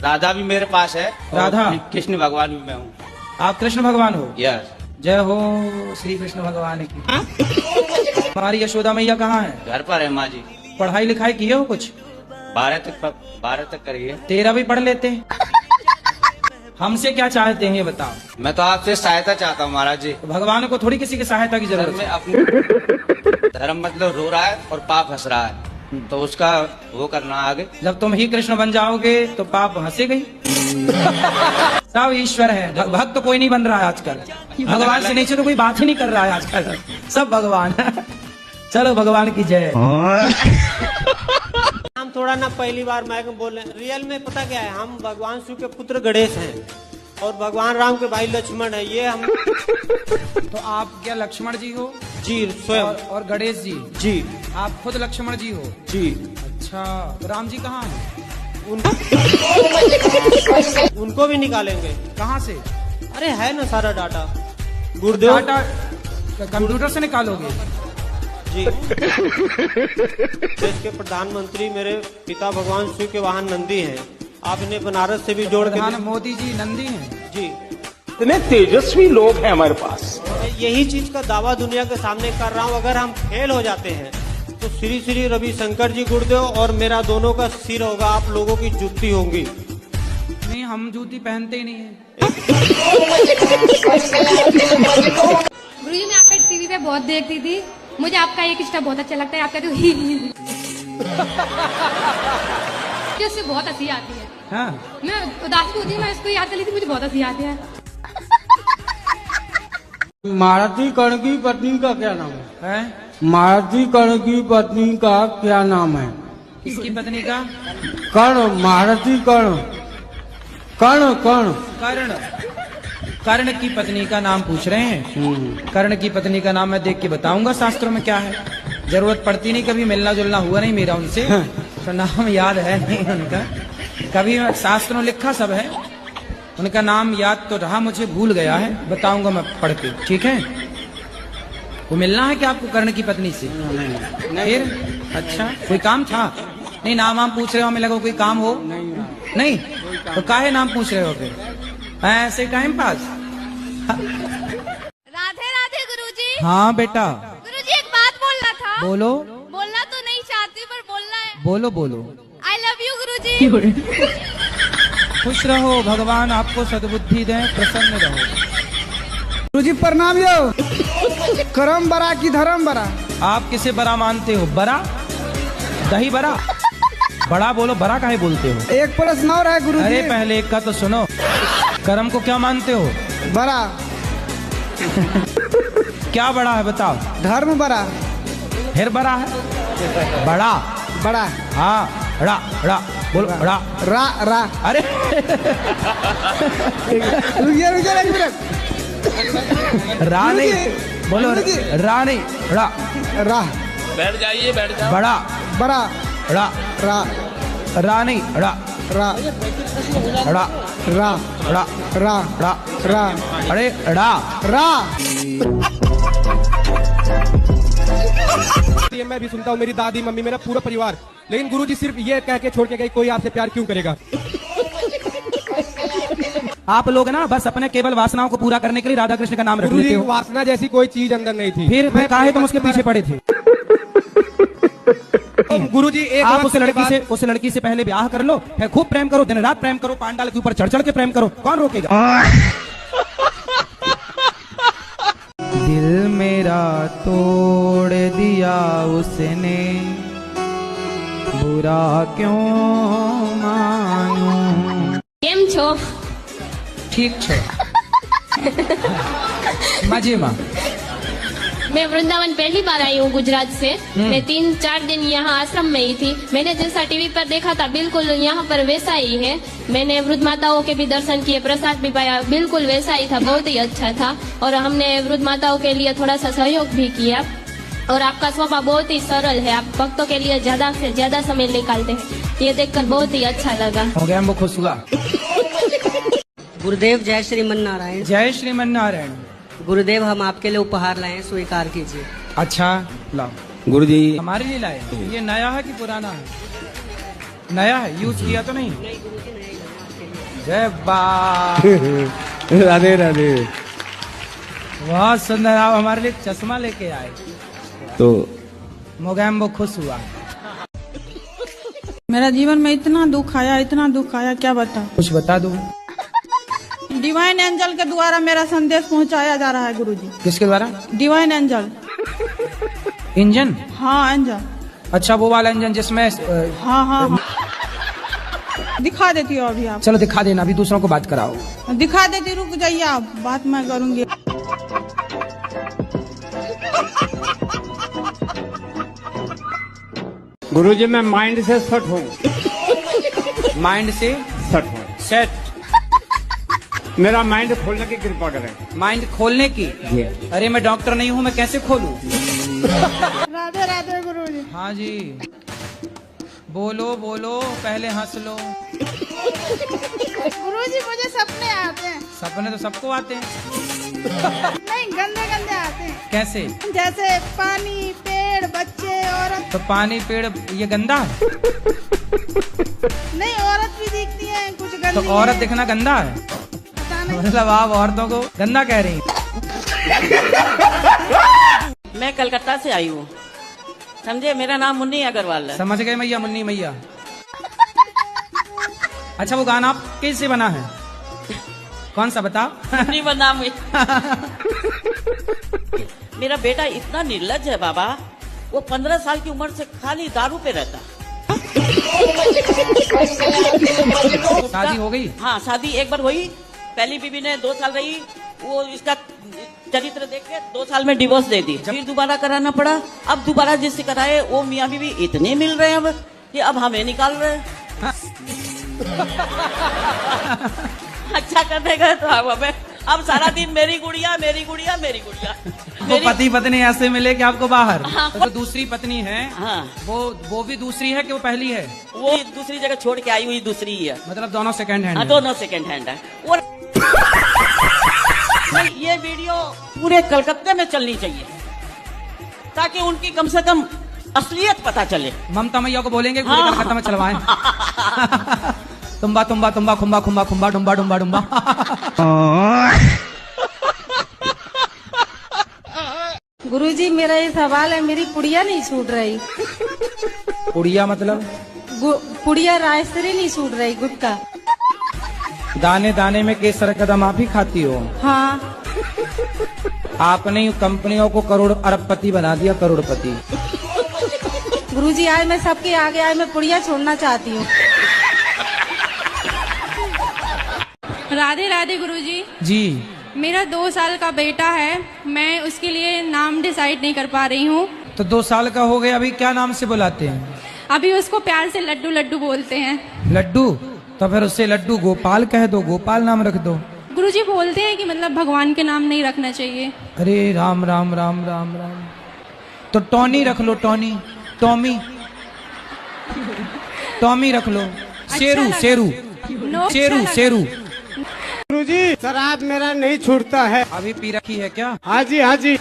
राधा भी मेरे पास है। राधा? कृष्ण भगवान भी मैं हूँ। आप कृष्ण भगवान हो? यस। जय हो श्री कृष्ण भगवान की। हमारी यशोदा मैया कहाँ है? घर पर है माँ जी। पढ़ाई लिखाई किए हो कुछ? 12 तक करिए। तेरा भी पढ़ लेते। हमसे क्या चाहते हैं ये बताओ। मैं तो आपसे सहायता चाहता हूँ महाराज जी। तो भगवान को थोड़ी किसी की सहायता की जरूरत में है। अपने धर्म मतलब रो रहा है और पाप हंस रहा है, तो उसका वो करना आगे। जब तुम ही कृष्ण बन जाओगे तो पाप हंसे गई। सब ईश्वर है, भक्त तो कोई नहीं बन रहा है आजकल। भगवान से नीचे तो कोई बात ही नहीं कर रहा है आजकल, सब भगवान। चलो भगवान की जय। हम थोड़ा ना पहली बार माइक में बोल रहे हैं। रियल में पता क्या है, हम भगवान शिव के पुत्र गणेश हैं और भगवान राम के भाई लक्ष्मण है। ये हम तो आप क्या लक्ष्मण जी हो? जी स्वयं। और गणेश जी? जी। आप खुद लक्ष्मण जी हो? जी। अच्छा, तो राम जी कहाँ हैं? उनको भी निकालेंगे। कहाँ से? अरे है ना सारा डाटा गुरुदेव। डाटा कंप्यूटर से निकालोगे? जी। देश के प्रधानमंत्री मेरे पिता भगवान शिव के वाहन नंदी हैं। आप इन्हें बनारस से भी जोड़ के। मोदी जी नंदी हैं? जी। इतने तेजस्वी लोग हैं हमारे पास। यही चीज का दावा दुनिया के सामने कर रहा हूँ। अगर हम फेल हो जाते हैं तो श्री श्री रविशंकर जी गुरुदेव और मेरा दोनों का सिर होगा, आप लोगों की जुत्ती होंगी। नहीं, हम जूती पहनते ही नहीं है। गुरुजी मैं आपका टीवी पे बहुत देखती थी, मुझे आपका एक स्टेप बहुत अच्छा लगता है। आपका जो उससे बहुत हंसी आती है। हाँ। मैं उदास होती हूँ, मैं इसको याद कर ली थी, मुझे बहुत हंसी आती है। मारुति कर्ण की पत्नी का क्या नाम है? मारुति कर्ण की पत्नी का क्या नाम है? किसकी पत्नी का? कर्ण, मारुति कर्ण, कर्ण कर्ण कर्ण। कर्ण की पत्नी का नाम पूछ रहे हैं? कर्ण की पत्नी का नाम मैं देख के बताऊंगा शास्त्रों में क्या है। जरूरत पड़ती नहीं, कभी मिलना जुलना हुआ नहीं मेरा उनसे, तो नाम याद है नहीं उनका। कभी शास्त्रों में लिखा सब है, उनका नाम याद तो रहा, मुझे भूल गया है। बताऊंगा मैं पढ़ के, ठीक है? वो मिलना है क्या आपको कर्ण की पत्नी से? फिर अच्छा, कोई काम था? नहीं, नाम वाम पूछ रहे हो, हमें लगा कोई काम हो। नहीं तो काहे नाम पूछ रहे हो फिर? ऐसे टाइम पास। राधे राधे गुरुजी। हाँ बेटा। गुरुजी एक बात बोलना था। बोलो। बोलना तो नहीं चाहती पर बोलना है। बोलो बोलो। आई लव यू गुरुजी। खुश रहो, भगवान आपको सद्बुद्धि दें, प्रसन्न रहो। गुरुजी प्रणाम यो। करम बरा की धर्म बरा? आप किसे बड़ा मानते हो? बड़ा? दही बड़ा? बड़ा बोलो, बड़ा काहे बोलते हो? एक प्रश्न और है गुरुजी। अरे पहले एक का तो सुनो। कर्म को क्या मानते हो? बरा। क्या बड़ा है बताओ? धर्म बरा। फिर बड़ा है? बड़ा बड़ा। हाँ, रा रा बोलो, रा रा रा। अरे रुकिए रुकिए एक मिनट। रा नहीं बोलो, रा नहीं, रा रा। बैठ जाइए, बैठ जाओ। बड़ा बड़ा। रा रा रा नहीं, रा रा रा रा रा रा रा रा। अरे रा रा। मैं भी सुनता हूँ, मेरी दादी मम्मी मेरा पूरा परिवार, लेकिन गुरुजी सिर्फ ये कह के छोड़ के गई, कोई आपसे प्यार क्यों करेगा? आप लोग ना बस अपने केवल वासनाओं को पूरा करने के लिए राधा कृष्ण का नाम रख लेते गुरुजी हो। वासना जैसी कोई चीज अंदर नहीं थी। फिर काहे तुम उसके पीछे पड़े थे? गुरुजी एक आप उस लड़की से पहले ब्याह कर लो, फिर खूब प्रेम करो, दिन रात प्रेम करो, पांडाल के ऊपर चढ़ चढ़ के प्रेम करो, कौन रोकेगा? दिल मेरा तोड़ दिया उसने, बुरा क्यों मानूं? केम छो? ठीक छो। मजे में। मैं वृंदावन पहली बार आई हूँ गुजरात से। मैं 3-4 दिन यहाँ आश्रम में ही थी। मैंने जैसा टीवी पर देखा था बिल्कुल यहाँ पर वैसा ही है। मैंने वृद्ध माताओं के भी दर्शन किए, प्रसाद भी पाया, बिल्कुल वैसा ही था, बहुत ही अच्छा था। और हमने वृद्ध माताओं के लिए थोड़ा सा सहयोग भी किया। और आपका स्वभाव बहुत ही सरल है, आप भक्तों के लिए ज्यादा से ज्यादा समय निकालते हैं, ये देखकर बहुत ही अच्छा लगा। हो गया, हमको खुश हुआ। गुरुदेव जय श्रीमन नारायण। जय श्रीमन नारायण। गुरुदेव हम आपके लिए उपहार लाए हैं, स्वीकार कीजिए। अच्छा लाओ। गुरुजी हमारे लिए लाए? ये नया है कि पुराना है? नया है, यूज किया तो नहीं? जय बा। राधे राधे। बहुत सुंदर, आप हमारे लिए चश्मा लेके आए तो मोगैम्बो खुश हुआ। मेरा जीवन में इतना दुख आया, इतना दुख आया, क्या बता। कुछ बता दो। डिवाइन एंजल के द्वारा मेरा संदेश पहुंचाया जा रहा है गुरुजी। किसके द्वारा? Divine angel. इंजन? हाँ एंजल। अच्छा वो वाला इंजन जिसमें हाँ हाँ दिखा देती हो अभी आप। चलो दिखा देना, अभी दूसरों को बात कराओ। दिखा देती, रुक जाइए आप, बात मैं करूंगी। गुरुजी मैं माइंड से सेट हूँ। माइंड से सेट हूँ। सेट? मेरा माइंड खोलने की कृपा करें। माइंड खोलने की? अरे मैं डॉक्टर नहीं हूँ, मैं कैसे खोलूं? राधे राधे गुरुजी। हाँ जी, बोलो बोलो, पहले हंस लो। गुरुजी मुझे सपने आते हैं। सपने तो सबको आते हैं। नहीं, गंदे गंदे आते हैं। कैसे? जैसे पानी, पेड़, बच्चे, औरत। तो पानी पेड़ ये गंदा है? नहीं, औरत भी दिखती है कुछ गंदी। तो औरत दिखना गंदा है? पता नहीं। मतलब आप औरतों को गंदा कह रही हैं? मैं कलकत्ता से आई हूँ, समझे। मेरा नाम मुन्नी अग्रवाल है। समझ गए मैया, मुन्नी मैया। अच्छा वो गाना आप कैसे बना है? कौन सा बताओ? मुन्नी बदनाम हुई। मेरा बेटा इतना निर्लज है बाबा, वो 15 साल की उम्र से खाली दारू पे रहता। शादी हो गई? हाँ शादी एक बार हुई, पहली बीवी ने 2 साल रही, वो इसका चरित्र देख के 2 साल में डिवोर्स दे दी। फिर दोबारा कराना पड़ा। अब दोबारा जिससे कराए वो मियाँ बीवी इतने मिल रहे हैं अब कि अब हमें निकाल रहे हैं। अच्छा करने गए तो अब सारा दिन मेरी गुड़िया मेरी गुड़िया मेरी गुड़िया। वो पति पत्नी ऐसे मिले कि आपको बाहर? हाँ, तो दूसरी पत्नी है? हाँ। वो भी दूसरी है कि वो पहली है? वो दूसरी जगह छोड़ के आई हुई दूसरी ही है। मतलब दोनों सेकंड हैंड? हाँ दोनों सेकंड हैंड है। और ये वीडियो पूरे कलकत्ते में चलनी चाहिए ताकि उनकी कम से कम असलियत पता चले। ममता मैया को बोलेंगे पूरे हाँ। कलकत्ता में चलवाएं। तुम्बा तुम्बा तुम्बा खुम्बा खुम्बा खुम्बा डुम्बा डुम्बा डुम्बा। गुरुजी मेरा ये सवाल है, मेरी पुड़िया नहीं छूट रही। पुड़िया मतलब? पुड़िया रायसरी नहीं छूट रही, गुटका। दाने दाने में केसर कदम आप ही खाती हो? हाँ। आपने कंपनियों को करोड़ अरबपति बना दिया, करोड़पति। गुरुजी आज मैं सबके आगे आज मैं पुड़िया छोड़ना चाहती हूँ। राधे राधे गुरुजी। जी। मेरा 2 साल का बेटा है, मैं उसके लिए नाम डिसाइड नहीं कर पा रही हूँ। तो 2 साल का हो गया, अभी क्या नाम से बुलाते हैं? अभी उसको प्यार से लड्डू लड्डू बोलते हैं। लड्डू? तो फिर उससे लड्डू गोपाल कह दो, गोपाल नाम रख दो। गुरुजी बोलते हैं कि मतलब भगवान के नाम नहीं रखना चाहिए। अरे राम राम राम राम राम। तो टॉनी रख लो, टॉनी, टॉमी, टॉमी रख लो। शेरू शेरू शेरू शेरू। गुरुजी शराब मेरा नहीं छूटता है। अभी पी रखी है क्या? हाँ जी हाँ जी।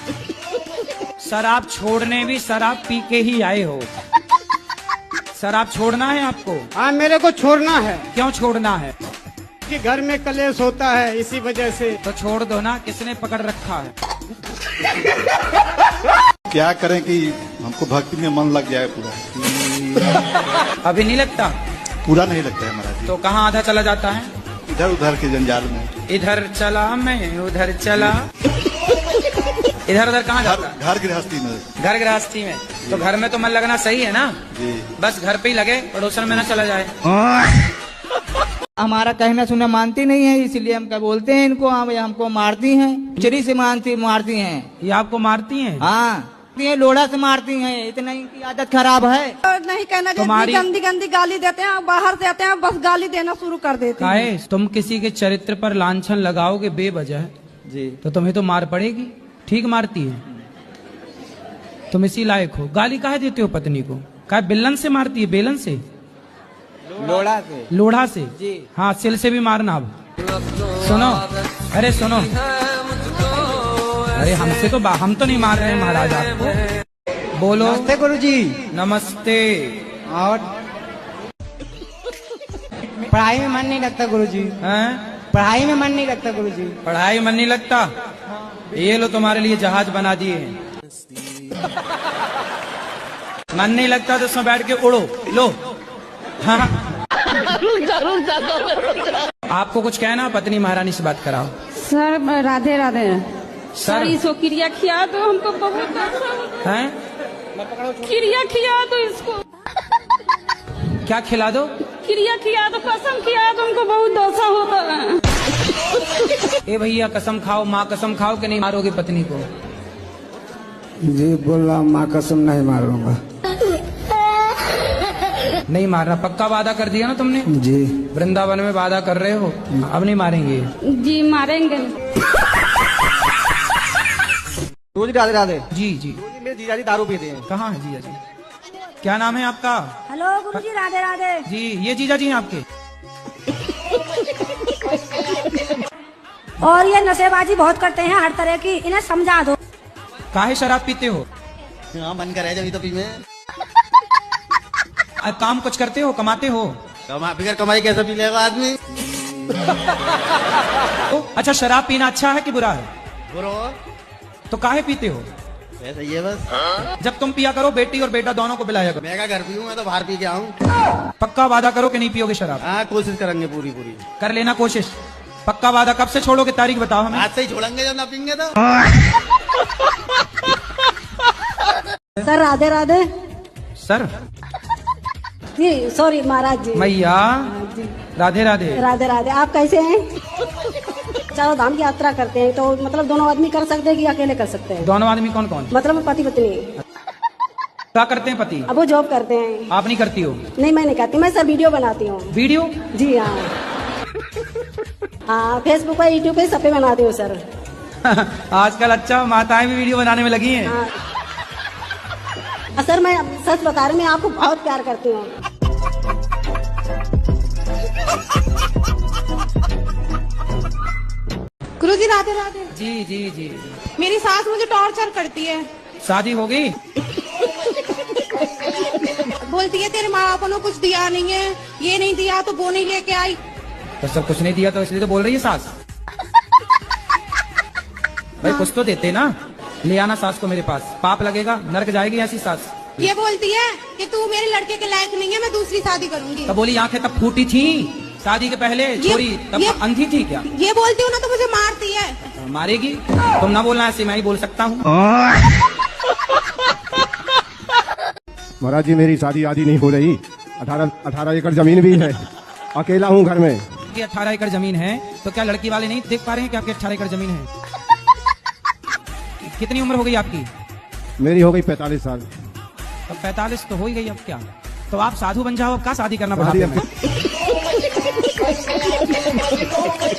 शराब छोड़ने भी शराब पी के ही आए हो। शराब छोड़ना है आपको? हाँ मेरे को छोड़ना है। क्यों छोड़ना है? कि घर में कलेश होता है इसी वजह से। तो छोड़ दो ना, किसने पकड़ रखा है? क्या करें कि हमको भक्ति में मन लग जाए पूरा। अभी नहीं लगता? पूरा नहीं लगता है महाराज। तो कहाँ आधा चला जाता है? इधर उधर के जंजाल में। इधर चला मैं उधर चला। इधर उधर कहाँ जाता है? घर गृहस्थी में। घर गृहस्थी में? तो घर में तो मन लगना सही है ना जी। बस घर पे ही लगे, पड़ोसन में ना चला जाए। हमारा कहना सुना मानती नहीं है, इसलिए हम क्या बोलते हैं इनको, हमको मारती हैं, चरी से मारती हैं। ये आपको मारती हैं? हाँ लोड़ा से मारती हैं, इतना इनकी आदत खराब है। नहीं कहना चाहिए, गंदी गंदी गाली देते हैं, बाहर से आते हैं बस गाली देना शुरू कर देते हैं। तुम किसी के चरित्र पर लांछन लगाओगे बेवजह जी, तो तुम्हें तो मार पड़ेगी। ठीक मारती है, तुम इसी लायक हो। गाली काहे देते हो पत्नी को? काहे बिल्लन से मारती है? बेलन से? लोढ़ा से। लोढ़ा से जी। हाँ सिल से भी मारना। अब सुनो, अरे सुनो, अरे हमसे तो हम तो नहीं मार रहे हैं महाराज आपको। बोलो। नमस्ते गुरुजी। नमस्ते। और पढ़ाई में मन नहीं लगता गुरुजी। हैं? पढ़ाई में मन नहीं लगता गुरुजी। पढ़ाई मन नहीं लगता? ये लो तुम्हारे लिए जहाज बना दिए हैं। मन नहीं लगता तो उसमें बैठ के उड़ो, लो। हाँ। आपको कुछ कहना? पत्नी महारानी से बात कराओ। सर राधे राधे। सर इसको क्रिया खिया तो हमको बहुत अच्छा हैं? क्रिया खिया तो इसको क्या खिला दो? क्रिया खिया तो कसम खिया तो हमको बहुत दोषा होता है। ए भैया कसम खाओ, माँ कसम खाओ कि नहीं मारोगे पत्नी को? जी बोला माँ कसम नहीं मारूंगा। नहीं मारना, पक्का वादा कर दिया ना तुमने? जी। वृंदावन में वादा कर रहे हो, अब नहीं मारेंगे? जी मारेंगे। राधे राधे। जी जी। मेरे जीजा जी दारू पीते हैं। कहाँ है जीजा जी? क्या नाम है आपका? हेलो गुरुजी, राधे राधे। जी, ये जीजा जी हैं आपके? और ये नशेबाजी बहुत करते हैं हर तरह की, इन्हें समझा दो। काहे शराब पीते हो? हाँ मन करे जब तो पी में। काम कुछ करते हो, कमाते हो? बिगर कमाई कैसे पी लेगा आदमी? अच्छा, शराब पीना अच्छा है कि बुरा है? बुरा। तो काहे पीते हो? ऐसा ये बस। जब तुम पिया करो, बेटी और बेटा दोनों को पिलाया करो। मैं क्या घर पी हूँ, मैं तो बाहर पी के आऊँ। पक्का वादा करो कि नहीं पियोगे शराब? हाँ कोशिश करेंगे पूरी पूरी। कर लेना कोशिश। पक्का वादा। कब से छोड़ोगे, तारीख बताओ हमें। आज से ही छोड़ेंगे जब ना पीएंगे तो। सर राधे राधे। सर जी सॉरी महाराज जी। मैया राधे राधे। राधे राधे। आप कैसे हैं? चारों धाम की यात्रा करते हैं तो मतलब दोनों आदमी कर सकते हैं कि अकेले कर सकते हैं? दोनों आदमी कौन कौन? मतलब पति पत्नी। क्या करते हैं पति? अब वो जॉब करते हैं। आप नहीं करती हो? नहीं मैं नहीं करती, मैं सर वीडियो बनाती हूँ। वीडियो? जी हाँ। हाँ फेसबुक पे यूट्यूब पे सब पे बनाती हूँ सर। आजकल अच्छा माताएं भी वीडियो बनाने में लगी हैं। हाँ। सर मैं सच बता रही हूँ, मैं आपको बहुत प्यार करती हूँ। गुरुजी राधे राधे। जी जी जी। मेरी सास मुझे टॉर्चर करती है। शादी हो गई? बोलती है तेरे माँ बाप ने कुछ दिया नहीं है, ये नहीं दिया तो वो नहीं लेके आई। तो सब कुछ नहीं दिया तो इसलिए तो बोल रही है सास। भाई कुछ तो देते ना, ले आना सास को मेरे पास, पाप लगेगा, नरक जाएगी ऐसी सास। ये बोलती है कि तू मेरे लड़के के लायक नहीं है, मैं दूसरी शादी करूंगी। तब बोली आंखें तब फूटी थी शादी के पहले, छोरी तब अंधी थी क्या? ये बोलती हूँ ना तो मुझे मारती है। मारेगी? तुम ना बोलना, ऐसे मैं ही बोल सकता हूँ। महाराज जी मेरी शादी आदि नहीं हो रही। 18 एकड़ जमीन भी है, अकेला हूँ घर में। 18 एकड़ जमीन है तो क्या लड़की वाले नहीं देख पा रहे हैं क्या कि 18 एकड़ जमीन है? कितनी उम्र हो गई आपकी? मेरी हो गई 45 साल। तो 45 तो हो ही गई, अब क्या? तो आप साधु बन जाओ, अब क्या शादी करना पड़ा?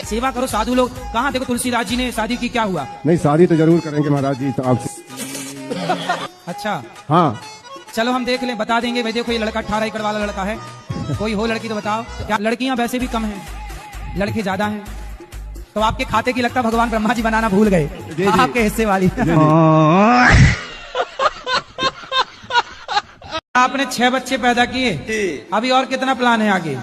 सेवा करो साधु लोग। कहाँ देखो तुलसीदास जी ने शादी की, क्या हुआ? नहीं शादी तो जरूर करेंगे महाराज जी, तो आपसे। अच्छा हाँ चलो हम देख लें, बता देंगे। भाई देखो ये लड़का 18 एकड़ वाला लड़का है, कोई हो लड़की तो बताओ। क्या लड़कियां वैसे भी कम हैं, लड़के ज्यादा हैं? तो आपके खाते की लगता भगवान ब्रह्मा जी बनाना भूल गए, आपके हिस्से वाली। आपने 6 बच्चे पैदा किए, अभी और कितना प्लान है आगे?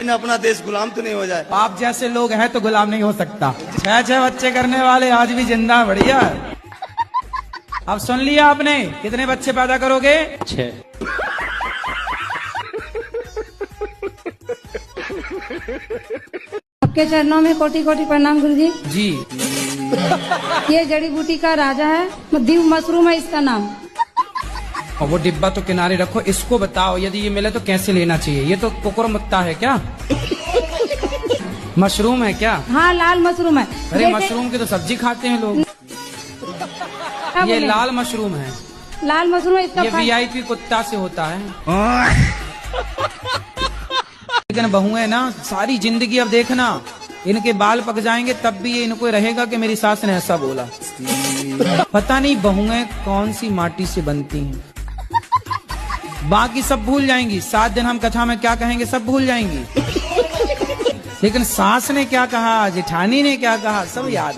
अपना देश गुलाम तो नहीं हो जाए। आप जैसे लोग हैं तो गुलाम नहीं हो सकता। 6 बच्चे करने वाले आज भी जिंदा, बढ़िया। अब सुन लिया आपने, कितने बच्चे पैदा करोगे? 6। आपके चरणों में कोटि कोटि प्रणाम गुरुजी। जी। ये जड़ी बूटी का राजा है, दिव मशरूम है इसका नाम। और वो डिब्बा तो किनारे रखो, इसको बताओ यदि ये मिले तो कैसे लेना चाहिए? ये तो कुकुरमुत्ता है क्या? मशरूम है क्या? हाँ लाल मशरूम है। अरे मशरूम की तो सब्जी खाते हैं लोग। ये लाल मशरूम है। लाल मशरूम है इसका। ये VIP कुत्ता से होता है। लेकिन बहुएं ना सारी जिंदगी, अब देखना इनके बाल पक जाएंगे तब भी ये इनको रहेगा कि मेरी सास ने ऐसा बोला। पता नहीं बहुएं कौन सी माटी से बनती हैं। बाकी सब भूल जाएंगी, 7 दिन हम कथा में क्या कहेंगे सब भूल जाएंगी, लेकिन सास ने क्या कहा, जेठानी ने क्या कहा, सब याद।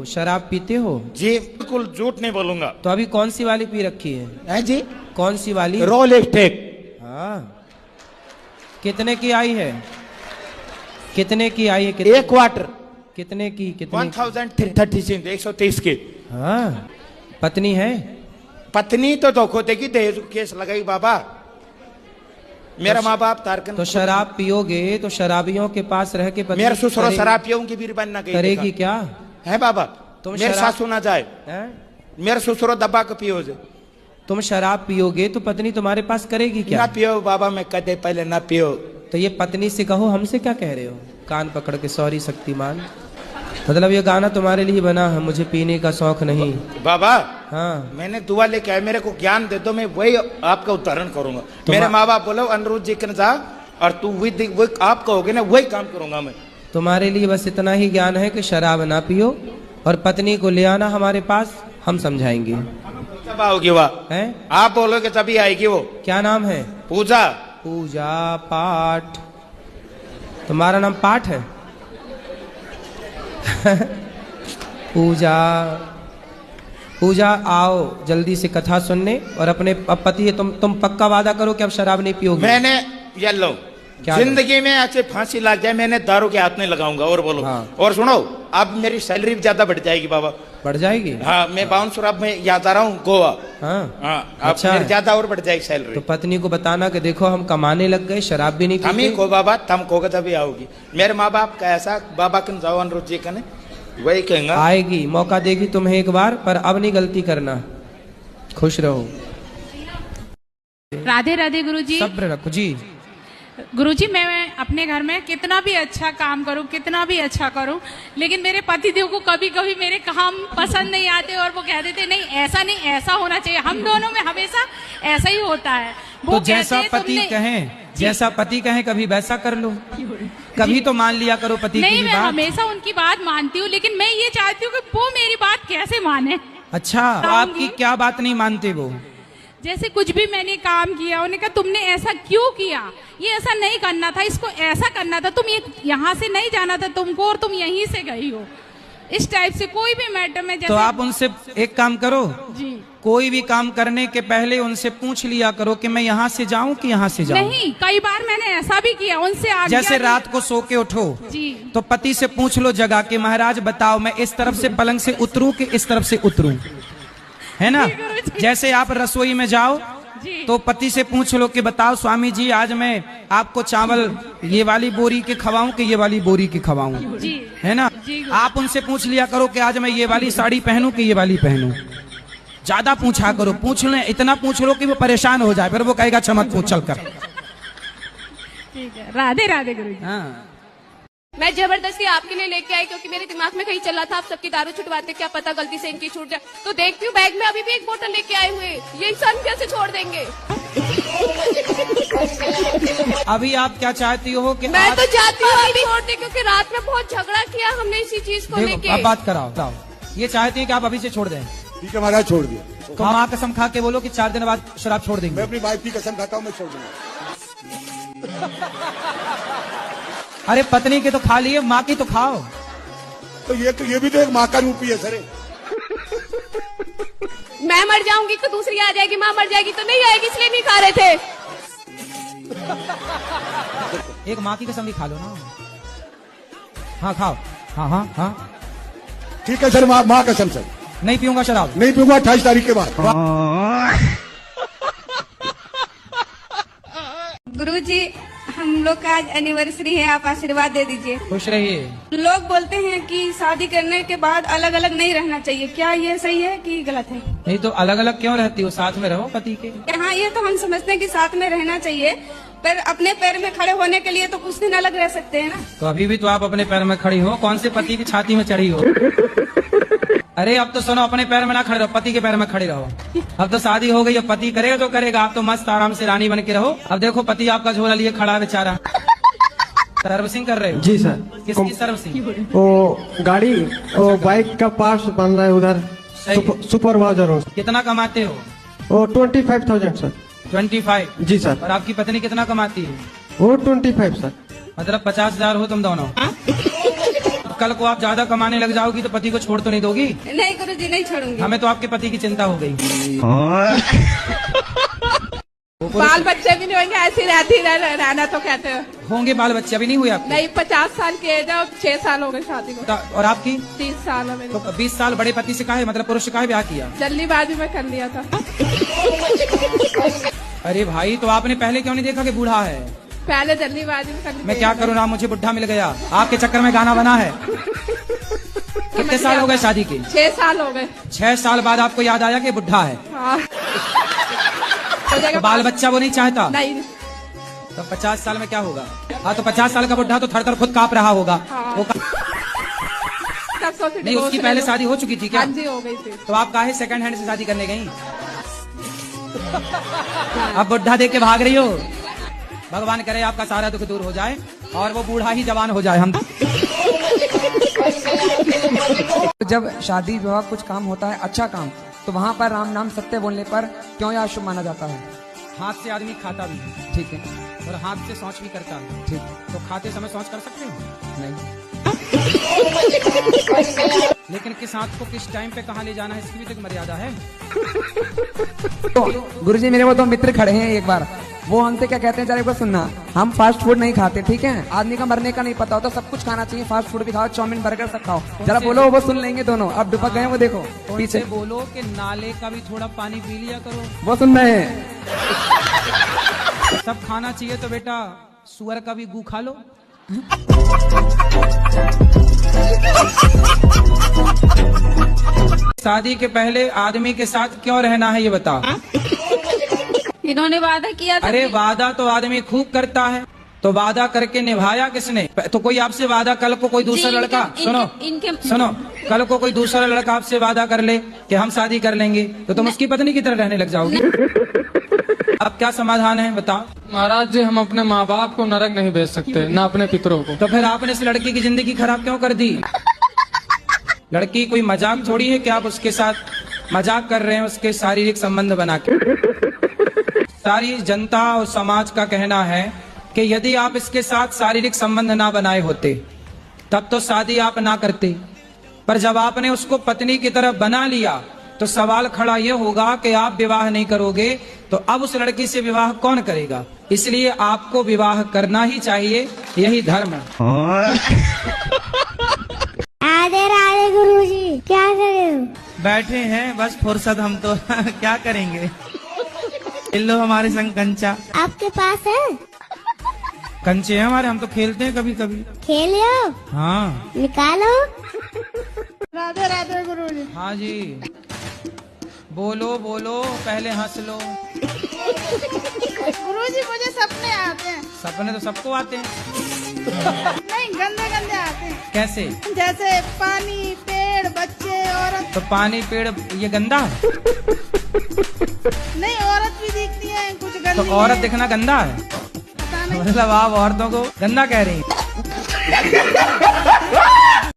शराब पीते हो? जी बिल्कुल झूठ नहीं बोलूंगा। तो अभी कौन सी वाली पी रखी है? जी कौन सी वाली? Rolex tech. हाँ कितने की आई है? कितने की आई है? एक क्वार्टर कितने की? कितने 1036 123 के। हाँ, पत्नी है? पत्नी तो धोखो देगी, दहेज केस लगाई बाबा। मेरा माँ बाप तारकन। तो शराब पियोगे तो शराबियों के पास रह के मेरा ससुर शराब पियों की बीरबन ना करेगी क्या? है बाबा, तुम मेरे सासू ना जाए, मेरा ससुर दबा के पियो जे। तुम शराब पियोगे तो पत्नी तुम्हारे पास करेगी क्या? ना पियो बाबा, मैं कदे पहले ना पियो। तो ये पत्नी से कहो, हमसे क्या कह रहे हो? कान पकड़ के सॉरी शक्तिमान। मतलब ये गाना तुम्हारे लिए बना है, मुझे पीने का शौक नहीं। बाबा हाँ, मैंने दुआ लेके आया, मेरे को ज्ञान दे दो, मैं वही आपका उदाहरण करूंगा। मेरे माँ बाप बोलो अनुरुद्ध जी के जा, और तू वही आप कहोगे ना, वही काम करूंगा मैं। तुम्हारे लिए बस इतना ही ज्ञान है कि शराब ना पियो और पत्नी को ले आना हमारे पास, हम समझाएंगे। कब आओगी वह? है आप बोलोगे तभी आएगी वो। क्या नाम है? पूजा। पूजा पाठ। तुम्हारा नाम पाठ है? पूजा। पूजा आओ जल्दी से कथा सुनने, और अपने पति है तुम पक्का वादा करो कि अब शराब नहीं पियोगे। मैंने ये लो, जिंदगी में ऐसे फांसी लग जाए मैंने दारू के हाथ नहीं लगाऊंगा। और बोलो। हाँ। और सुनो, अब मेरी सैलरी भी ज्यादा बढ़ जाएगी बाबा। बढ़ जाएगी? हाँ, मैं बाउंसर अब मैं याद आ रहा हूँ गोवा। हाँ, अच्छा, ज्यादा और बढ़ जाएगी सैलरी। तो पत्नी को बताना कि देखो हम कमाने लग गए, शराब भी नहीं पीते। हम ही को बाबा, तम को तभी आओगी। मेरे माँ बाप का ऐसा बाबा कन जाओ अनुरुद्ध जी कने, वही कहेंगे। आएगी, मौका देगी तुम्हें एक बार, पर अब नहीं गलती करना। खुश रहो। राधे राधे गुरुजी। सब्र रखो जी। गुरुजी, मैं अपने घर में कितना भी अच्छा काम करूं, कितना भी अच्छा करूं, लेकिन मेरे पतिदेव को कभी कभी मेरे काम पसंद नहीं आते और वो कह देते नहीं ऐसा नहीं, ऐसा होना चाहिए। हम दोनों में हमेशा ऐसा ही होता है। वो तो जैसा पति कहें, जैसा पति कहें कभी वैसा कर लो, कभी तो मान लिया करो पति की बात। नहीं, मैं हमेशा उनकी बात मानती हूँ, लेकिन मैं ये चाहती हूँ कि वो मेरी बात कैसे माने। अच्छा, तो आपकी क्या बात नहीं मानते वो? जैसे कुछ भी मैंने काम किया, उन्होंने कहा तुमने ऐसा क्यों किया, ये ऐसा नहीं करना था, इसको ऐसा करना था, तुम ये यहाँ से नहीं जाना था तुमको, और तुम यहीं से गई हो। इस टाइप से कोई भी मैटर में। तो आप उनसे एक काम करो जी, कोई भी काम करने के पहले उनसे पूछ लिया करो कि मैं यहाँ से जाऊँ कि यहाँ से जाऊँ। नहीं, कई बार मैंने ऐसा भी किया उनसे। जैसे रात को सो के उठो जी, तो पति से पूछ लो जगा के, महाराज बताओ मैं इस तरफ से पलंग से उतरूं कि इस तरफ से उतरूं, है ना? जैसे आप रसोई में जाओ तो पति से पूछ लो कि बताओ स्वामी जी आज मैं आपको चावल ये वाली बोरी के खवाऊं कि ये वाली बोरी के खवाऊं, है ना? आप उनसे पूछ लिया करो कि आज मैं ये वाली साड़ी पहनूं कि ये वाली पहनूं। ज्यादा पूछा करो, पूछ ले, इतना पूछ लो कि वो परेशान हो जाए, फिर वो कहेगा चमक पूछ चल कर। ठीक है, राधे राधे गुरु जी। हाँ, मैं जबरदस्ती आपके लिए लेके आई क्योंकि मेरे दिमाग में कहीं चला था आप सबकी दारू छुटवाते, क्या पता गलती से इनकी छूट जाए। तो देखती हूँ बैग में अभी भी एक बोतल लेके आए हुए, ये इंसान कैसे छोड़ देंगे? अभी आप क्या चाहती हो कि मैं तो चाहती हूँ अभी छोड़ दे, क्योंकि रात में बहुत झगड़ा किया हमने इसी चीज को लेके। अब बात कराओ, ये चाहती है कि आप अभी से छोड़ दें। ठीक है महाराज, छोड़ दिया। तो माँ कसम खा के बोलो कि 4 दिन बाद शराब छोड़ देंगे। मैं अपनी वाइफ की कसम खाता हूँ, मैं छोड़ दूंगा। अरे पत्नी की तो खा लिए, माँ की तो खाओ। तो ये भी तो एक माँ का रूप ही है सर। मैं मर जाऊंगी तो दूसरी आ जाएगी, माँ मर जाएगी तो नहीं आएगी, इसलिए नहीं खा रहे थे। एक माँ की कसम भी खा लो ना। हाँ खाओ। हाँ हाँ हाँ ठीक है सर, माँ कसम सर। नहीं पीऊंगा शराब, नहीं पीऊंगा 28 तारीख के बाद। गुरुजी, हम लोग का आज एनिवर्सरी है, आप आशीर्वाद दे दीजिए। खुश रहिए। लोग बोलते हैं कि शादी करने के बाद अलग अलग नहीं रहना चाहिए, क्या ये सही है कि गलत है? नहीं तो अलग अलग क्यों रहती हो, साथ में रहो पति के। हाँ, ये तो हम समझते हैं कि साथ में रहना चाहिए, पर अपने पैर में खड़े होने के लिए तो कुछ दिन अलग रह सकते हैं ना। तो अभी भी तो आप अपने पैर में खड़ी हो, कौन से पति की छाती में चढ़ी हो? अरे अब तो सुनो, अपने पैर में ना खड़े रहो, पति के पैर में खड़े रहो। अब तो शादी हो गई, अब पति करेगा तो करेगा, आप तो मस्त आराम से रानी बन के रहो। अब देखो पति आपका झोला लिए खड़ा है बेचारा। सर्विसिंग कर रहे हो? जी सर। किसकी सर्विसिंग? वो गाड़ी, वो बाइक का पार्ट्स बन रहा है उधर, सुपरवाइजर हो। कितना कमाते हो? वो 25,000 सर। 25? जी सर। और आपकी पत्नी कितना कमाती है? वो 25 सर। मतलब 50,000 हो तुम दोनों। कल को आप ज्यादा कमाने लग जाओगी तो पति को छोड़ तो नहीं दोगी? नहीं गुरुजी, नहीं छोड़ूंगी। हमें तो आपके पति की चिंता हो गई। वो बाल बच्चे भी नहीं होंगे, ऐसी रहती रहना तो कहते हैं। होंगे बाल बच्चे, अभी नहीं हुए आपके? नहीं, 50 साल की एज है, 6 साल हो गए शादी को। और आपकी? 30 साल है मेरी। तो 20 साल बड़े पति से काहे, मतलब पुरुष से काहे ब्याह किया? जल्दीबाजी में कर लिया था। अरे भाई, तो आपने पहले क्यों नहीं देखा कि बूढ़ा है? पहले जल्दीबाजी में कर लिया। मैं क्या करूँ ना, मुझे बुढ़ा मिल गया, आपके चक्कर में गाना बना है। कितने साल हो गए शादी के? 6 साल हो गए। 6 साल बाद आपको याद आया कि बुढ़ा है? हाँ। तो बाल बच्चा वो नहीं चाहता? नहीं। तो 50 साल में क्या होगा? हाँ, तो 50 साल का बुढ़ा तो थर थर खुद कांप रहा होगा। हाँ। वो नहीं, उसकी पहले शादी हो चुकी थी क्या? हाँ जी, हो गई थी। तो आप काहे सेकंड हैंड से शादी करने गई? अब बुढ़ा देख के भाग रही हो? भगवान करे आपका सारा दुख दूर हो जाए और वो बूढ़ा ही जवान हो जाए। हम जब शादी विवाह कुछ काम होता है, अच्छा काम, तो वहाँ पर राम नाम सत्य बोलने पर क्यों यह शुभ माना जाता है? हाथ से आदमी खाता भी है, ठीक है, और हाथ से शौच भी करता है, ठीक। तो खाते समय शौच कर सकते हो? नहीं। लेकिन किस हाथ को किस टाइम पे कहाँ ले जाना है, इसकी भी तो एक मर्यादा है। तो गुरुजी, मेरे वो 2 मित्र खड़े हैं, एक बार वो हमसे क्या कहते हैं, जरा एक बार सुनना। हम फास्ट फूड नहीं खाते, ठीक है? आदमी का मरने का नहीं पता होता, सब कुछ खाना चाहिए, फास्ट फूड भी खाओ, चाउमीन बर्गर सब खाओ। जरा बोलो, वो सुन लेंगे दोनों। अब दुपक गए, वो देखो पीछे। बोलो कि नाले का भी थोड़ा पानी पी लिया करो। वो सुन रहे हैं। सब खाना चाहिए तो बेटा सुअर का भी गू खा लो। शादी के पहले आदमी के साथ क्यों रहना है, ये बता। इन्होंने वादा किया था। अरे वादा तो आदमी खूब करता है, तो वादा करके निभाया किसने? तो कोई आपसे वादा, कल को कोई दूसरा लड़का, सुनो, कल को कोई दूसरा लड़का आपसे वादा कर ले कि हम शादी कर लेंगे, तो तुम उसकी पत्नी की तरह रहने लग जाओगे। अब क्या समाधान है बताओ? महाराज जी, हम अपने माँ बाप को नरक नहीं भेज सकते, ना अपने पितरों को। तो फिर आपने इस लड़की की जिंदगी खराब क्यों कर दी? लड़की कोई मजाक थोड़ी है कि आप उसके साथ मजाक कर रहे हैं, उसके शारीरिक संबंध बना के। सारी जनता और समाज का कहना है कि यदि आप इसके साथ शारीरिक संबंध ना बनाए होते तब तो शादी आप ना करते, पर जब आपने उसको पत्नी की तरफ बना लिया तो सवाल खड़ा ये होगा कि आप विवाह नहीं करोगे तो अब उस लड़की से विवाह कौन करेगा? इसलिए आपको विवाह करना ही चाहिए, यही धर्म है। राधे राधे गुरुजी, क्या कर रहे हो? बैठे हैं बस फुर्सत, हम तो क्या करेंगे। लो हमारे संग कंचा। आपके पास है? कंचे हैं हमारे, हम तो खेलते हैं कभी कभी। खेले हो? हाँ। निकालो। राधे राधे गुरुजी। हाँ जी, बोलो बोलो, पहले हंस लो। गुरुजी, मुझे सपने आते हैं। सपने तो सबको आते हैं। नहीं, गंदे गंदे आते हैं। कैसे? जैसे पानी, पेड़, बच्चे, औरत। तो पानी, पेड़ ये गंदा है? नहीं, औरत भी दिखती है कुछ गंदी। तो औरत दिखना गंदा है? मतलब आप औरतों को गंदा कह रही हैं?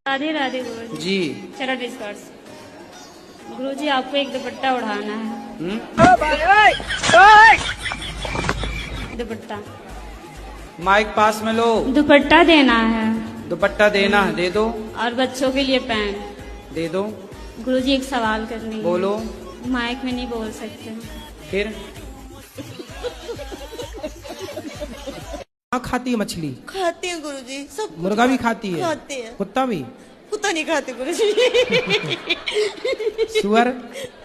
राधे राधे गुरुजी। जी। चलो डिस्कस। गुरुजी, आपको एक दुपट्टा उड़ाना है। दुपट्टा माइक पास में लो। दुपट्टा देना है। दुपट्टा देना है, दे दो। और बच्चों के लिए पैंट दे दो। गुरुजी, एक सवाल करनी है। बोलो। माइक में नहीं बोल सकते। फिर खाती है मछली? खाते हैं गुरुजी, सब। मुर्गा भी खाती है? खाते हैं। कुत्ता भी? कुत्ता नहीं खाते गुरुजी। सुअर?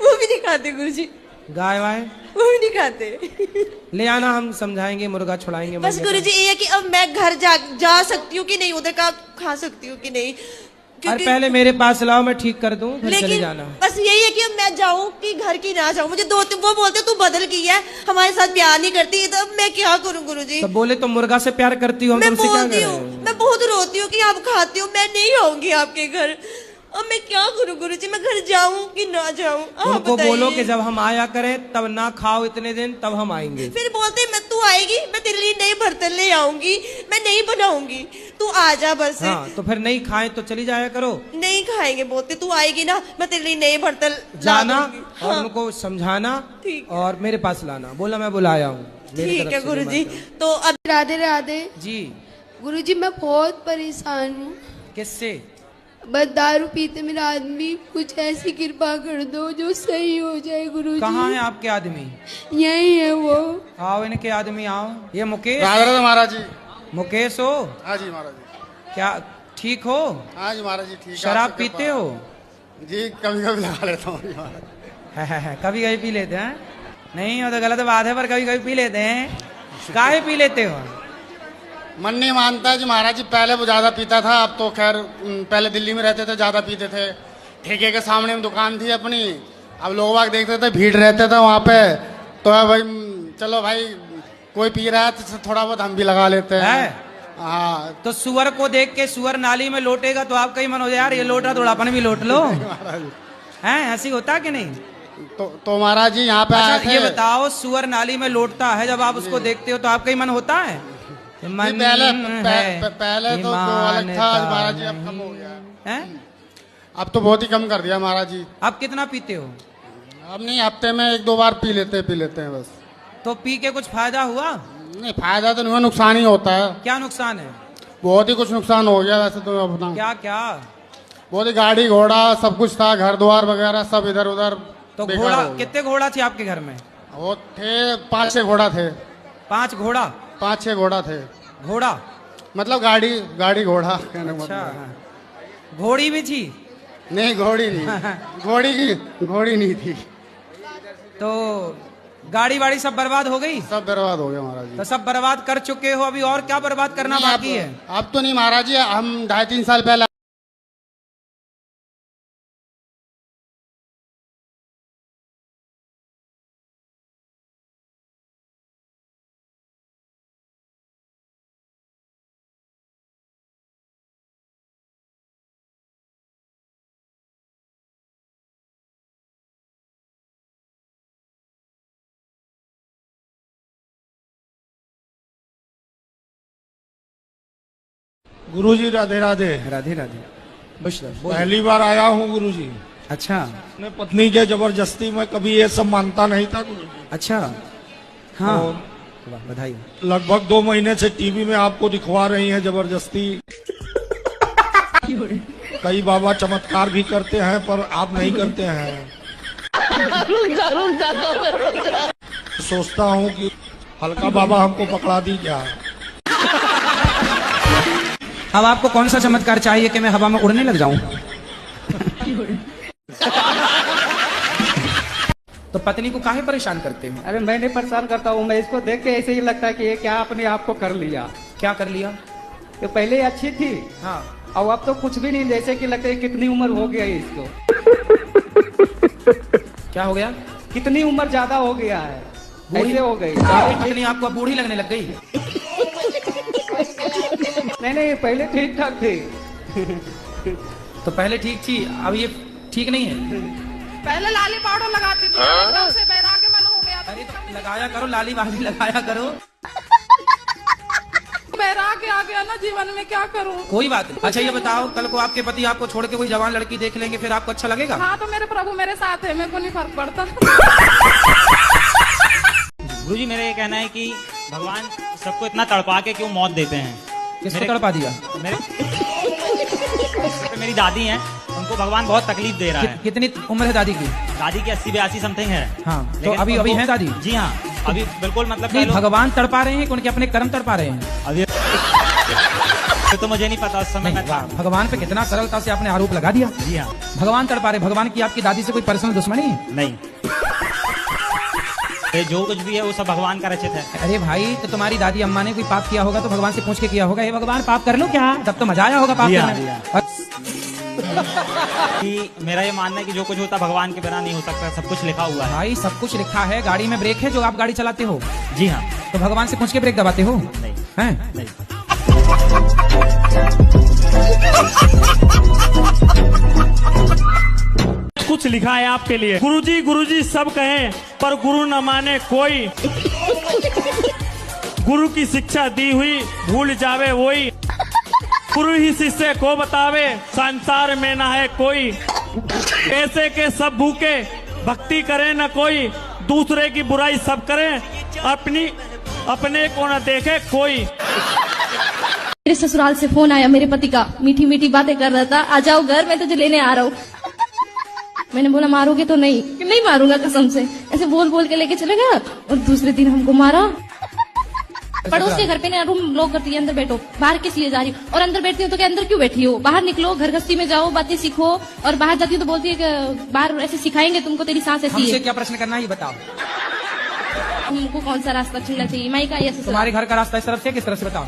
वो भी नहीं खाते गुरुजी। गाय वाय? वो भी नहीं खाते। ले आना, हम समझाएंगे, मुर्गा छुड़ाएंगे। बस गुरुजी ये है कि अब मैं घर जा सकती हूँ कि नहीं, उधर का खा सकती हूँ कि नहीं। और पहले मेरे पास लाओ, मैं ठीक कर दूं, फिर चले जाना। बस यही है कि अब मैं जाऊं कि घर की ना जाऊं। मुझे वो बोलते तू बदल गई है, हमारे साथ प्यार नहीं करती, तो अब मैं क्या करूं गुरुजी? तो बोले तो मुर्गा से प्यार करती हूँ, मैं बोलती हूँ, मैं बहुत रोती हूँ कि आप खाती हूँ, मैं नहीं आऊंगी आपके घर। अब मैं क्या करूं गुरुजी, मैं घर जाऊं कि ना जाऊं? उनको बोलो कि जब हम आया करें तब ना खाओ इतने दिन, तब हम आएंगे। फिर बोलते मैं तू आएगी, मैं तेरे लिए नए बर्तन ले आऊंगी, मैं नहीं बनाऊंगी, तू आ जा बस। हाँ, तो फिर नहीं खाएं तो चली जाया करो। नहीं खाएंगे, बोलते तू आएगी ना, मैं तेरे लिए नए बर्तन जाना और उनको समझाना और मेरे पास लाना। बोला मैं बुलाया हूँ। ठीक है गुरुजी। तो अब राधे राधे जी। गुरुजी, मैं बहुत परेशान हूँ। किससे? बस दारू पीते मेरा आदमी, कुछ ऐसी कृपा कर दो जो सही हो जाए गुरुजी। कहाँ है आपके आदमी? यही है वो। आओ इनके आदमी आओ। ये मुकेश? राधे महाराज जी। मुकेश हो? हाँ जी महाराज जी। क्या ठीक हो? हाँ जी महाराज जी ठीक। शराब पीते हो? जी कभी कभी लगा लेता हूँ। कभी कभी पी लेते हैं? नहीं वो तो गलत बात है, पर कभी कभी पी लेते हैं। काहे पी लेते हो? मन नहीं मानता है जी महाराज जी। पहले वो ज्यादा पीता था, अब तो खैर पहले दिल्ली में रहते थे, ज्यादा पीते थे। ठेके के सामने में दुकान थी अपनी, अब लोग बाग देखते थे, भीड़ रहते थे वहाँ पे, तो भाई चलो भाई कोई पी रहा है तो थोड़ा बहुत हम भी लगा लेते हैं। हाँ तो सुअर को देख के सुअर नाली में लोटेगा तो आपका ही मन हो जाए यार ये लोट रहा, थोड़ा अपन भी लोट लो। हैं ऐसी होता कि नहीं? तो महाराज जी यहाँ पे आए थे। ये बताओ, सुअर नाली में लोटता है, जब आप उसको देखते हो तो आपका ही मन होता है? मन पहले तो अलग था महाराज जी, अब कम हो गया है। अब तो बहुत ही कम कर दिया महाराज जी। अब कितना पीते हो? अब नहीं, हफ्ते में 1-2 बार पी लेते हैं बस। तो पी के कुछ फायदा हुआ? नहीं फायदा तो नहीं, नुकसान ही होता है। क्या नुकसान है? बहुत ही कुछ नुकसान हो गया वैसे तो अपना। क्या क्या? बहुत ही गाड़ी घोड़ा सब कुछ था, घर द्वार वगैरह सब इधर उधर। तो घोड़ा कितने घोड़ा थे आपके घर में? वो थे 5-6 घोड़ा थे। 5 घोड़ा? 5-6 घोड़ा थे। घोड़ा मतलब गाड़ी घोड़ा। अच्छा घोड़ी भी थी? नहीं घोड़ी नहीं। घोड़ी नहीं थी। तो गाड़ी वाड़ी सब बर्बाद हो गई? सब बर्बाद हो गया महाराज जी। तो सब बर्बाद कर चुके हो, अभी और क्या बर्बाद करना बाकी है? अब तो नहीं महाराज जी, हम 2.5-3 साल पहले गुरुजी राधे राधे। राधे राधे। पहली बार आया हूँ गुरुजी। अच्छा। अपने पत्नी के जबरदस्ती में कभी ये सब मानता नहीं था गुरुजी। अच्छा हाँ बधाई। लगभग 2 महीने से टीवी में आपको दिखवा रही हैं जबरदस्ती। कई बाबा चमत्कार भी करते हैं पर आप नहीं करते हैं। सोचता हूँ कि हल्का बाबा हमको पकड़ा दी क्या। अब आपको कौन सा चमत्कार चाहिए कि मैं हवा में उड़ने लग जाऊं? तो पत्नी को काहे परेशान करते हैं? अरे मैं नहीं परेशान करता हूँ, मैं इसको देख के ऐसे ही लगता है कि ये क्या अपने आप को कर लिया। क्या कर लिया? ये पहले अच्छी थी हाँ, और अब तो कुछ भी नहीं, जैसे कि लगता है कितनी उम्र हो गया है इसको। क्या हो गया? कितनी उम्र ज्यादा हो गया है, ऐसे हो गई। पत्नी आपको बूढ़ी लगने लग गई? नहीं पहले ठीक ठाक थी। तो पहले ठीक थी, अब ये ठीक नहीं है? पहले लाली पाउडर लगाती थी, एकदम से बैराग मन हो गया। अरे तो लगाया करो, लाली वाली लगाया करो। बैराग आ गया ना जीवन में, क्या करूं? कोई बात नहीं। अच्छा ये बताओ, कल को आपके पति आपको छोड़ के कोई जवान लड़की देख लेंगे, फिर आपको अच्छा लगेगा? हाँ तो मेरे प्रभु मेरे साथ है, मेरे को नहीं फर्क पड़ता। गुरुजी मेरा ये कहना है कि भगवान सबको इतना तड़पा के क्यों मौत देते हैं? किसको तड़पा दिया? मेरी दादी हैं, उनको भगवान बहुत तकलीफ दे रहा है। कितनी उम्र है दादी की? दादी की 80-82 समथिंग है। हाँ तो अभी है दादी? जी हाँ अभी बिल्कुल मतलब नहीं, भगवान तड़पा रहे हैं कि उनके अपने कर्म तड़पा रहे हैं? अभी तो मुझे नहीं पता उस समय में। भगवान पे कितना सरलता से आपने आरोप लगा दिया। जी हाँ भगवान तड़पा रहे। भगवान की आपकी दादी से कोई पर्सनल दुश्मनी है? नहीं, जो कुछ भी है वो सब भगवान का रचित है। अरे भाई तो तुम्हारी दादी अम्मा ने कोई पाप किया होगा तो भगवान से पूछ के किया होगा, हे भगवान पाप कर लो क्या? तब तो मजा आया होगा पाप करने। कि मेरा ये मानना है कि जो कुछ होता भगवान के बिना नहीं हो सकता, सब कुछ लिखा हुआ है। भाई सब कुछ लिखा है। गाड़ी में ब्रेक है जो आप गाड़ी चलाते हो? जी हाँ। तो भगवान से पूछ के ब्रेक दबाते हो? नहीं। हैं? नहीं। कुछ लिखा है आपके लिए। गुरुजी गुरुजी सब कहें पर गुरु न माने कोई, गुरु की शिक्षा दी हुई भूल जावे वही, गुरु ही शिष्य को बतावे संसार में ना है कोई, ऐसे के सब भूखे भक्ति करे न कोई, दूसरे की बुराई सब करे अपने को न देखे कोई। मेरे ससुराल से फोन आया मेरे पति का, मीठी मीठी बातें कर रहा था, आ जाओ घर, मैं तुझे लेने आ रहा हूँ। मैंने बोला मारोगे तो नहीं, कि नहीं मारूंगा कसम से, ऐसे बोल बोल के लेके चले गया और दूसरे दिन हमको मारा। पड़ोस के घर पे ना रूम लॉक करती है, अंदर बैठो, बाहर किस लिए जा रही हो, और अंदर बैठती हो तो क्या अंदर क्यों बैठी हो, बाहर निकलो, घर गस्ती में जाओ, बातें सीखो। और बाहर जाती हो तो बोलती है कि बाहर ऐसे सिखाएंगे तुमको, तेरी सांस ऐसी हमसे है। क्या प्रश्न करना है ये बताओ। तुमको कौन सा रास्ता चुनना चाहिए, माई का या ससुराल? तुम्हारे घर का रास्ता इस तरफ से किस तरफ से बताओ।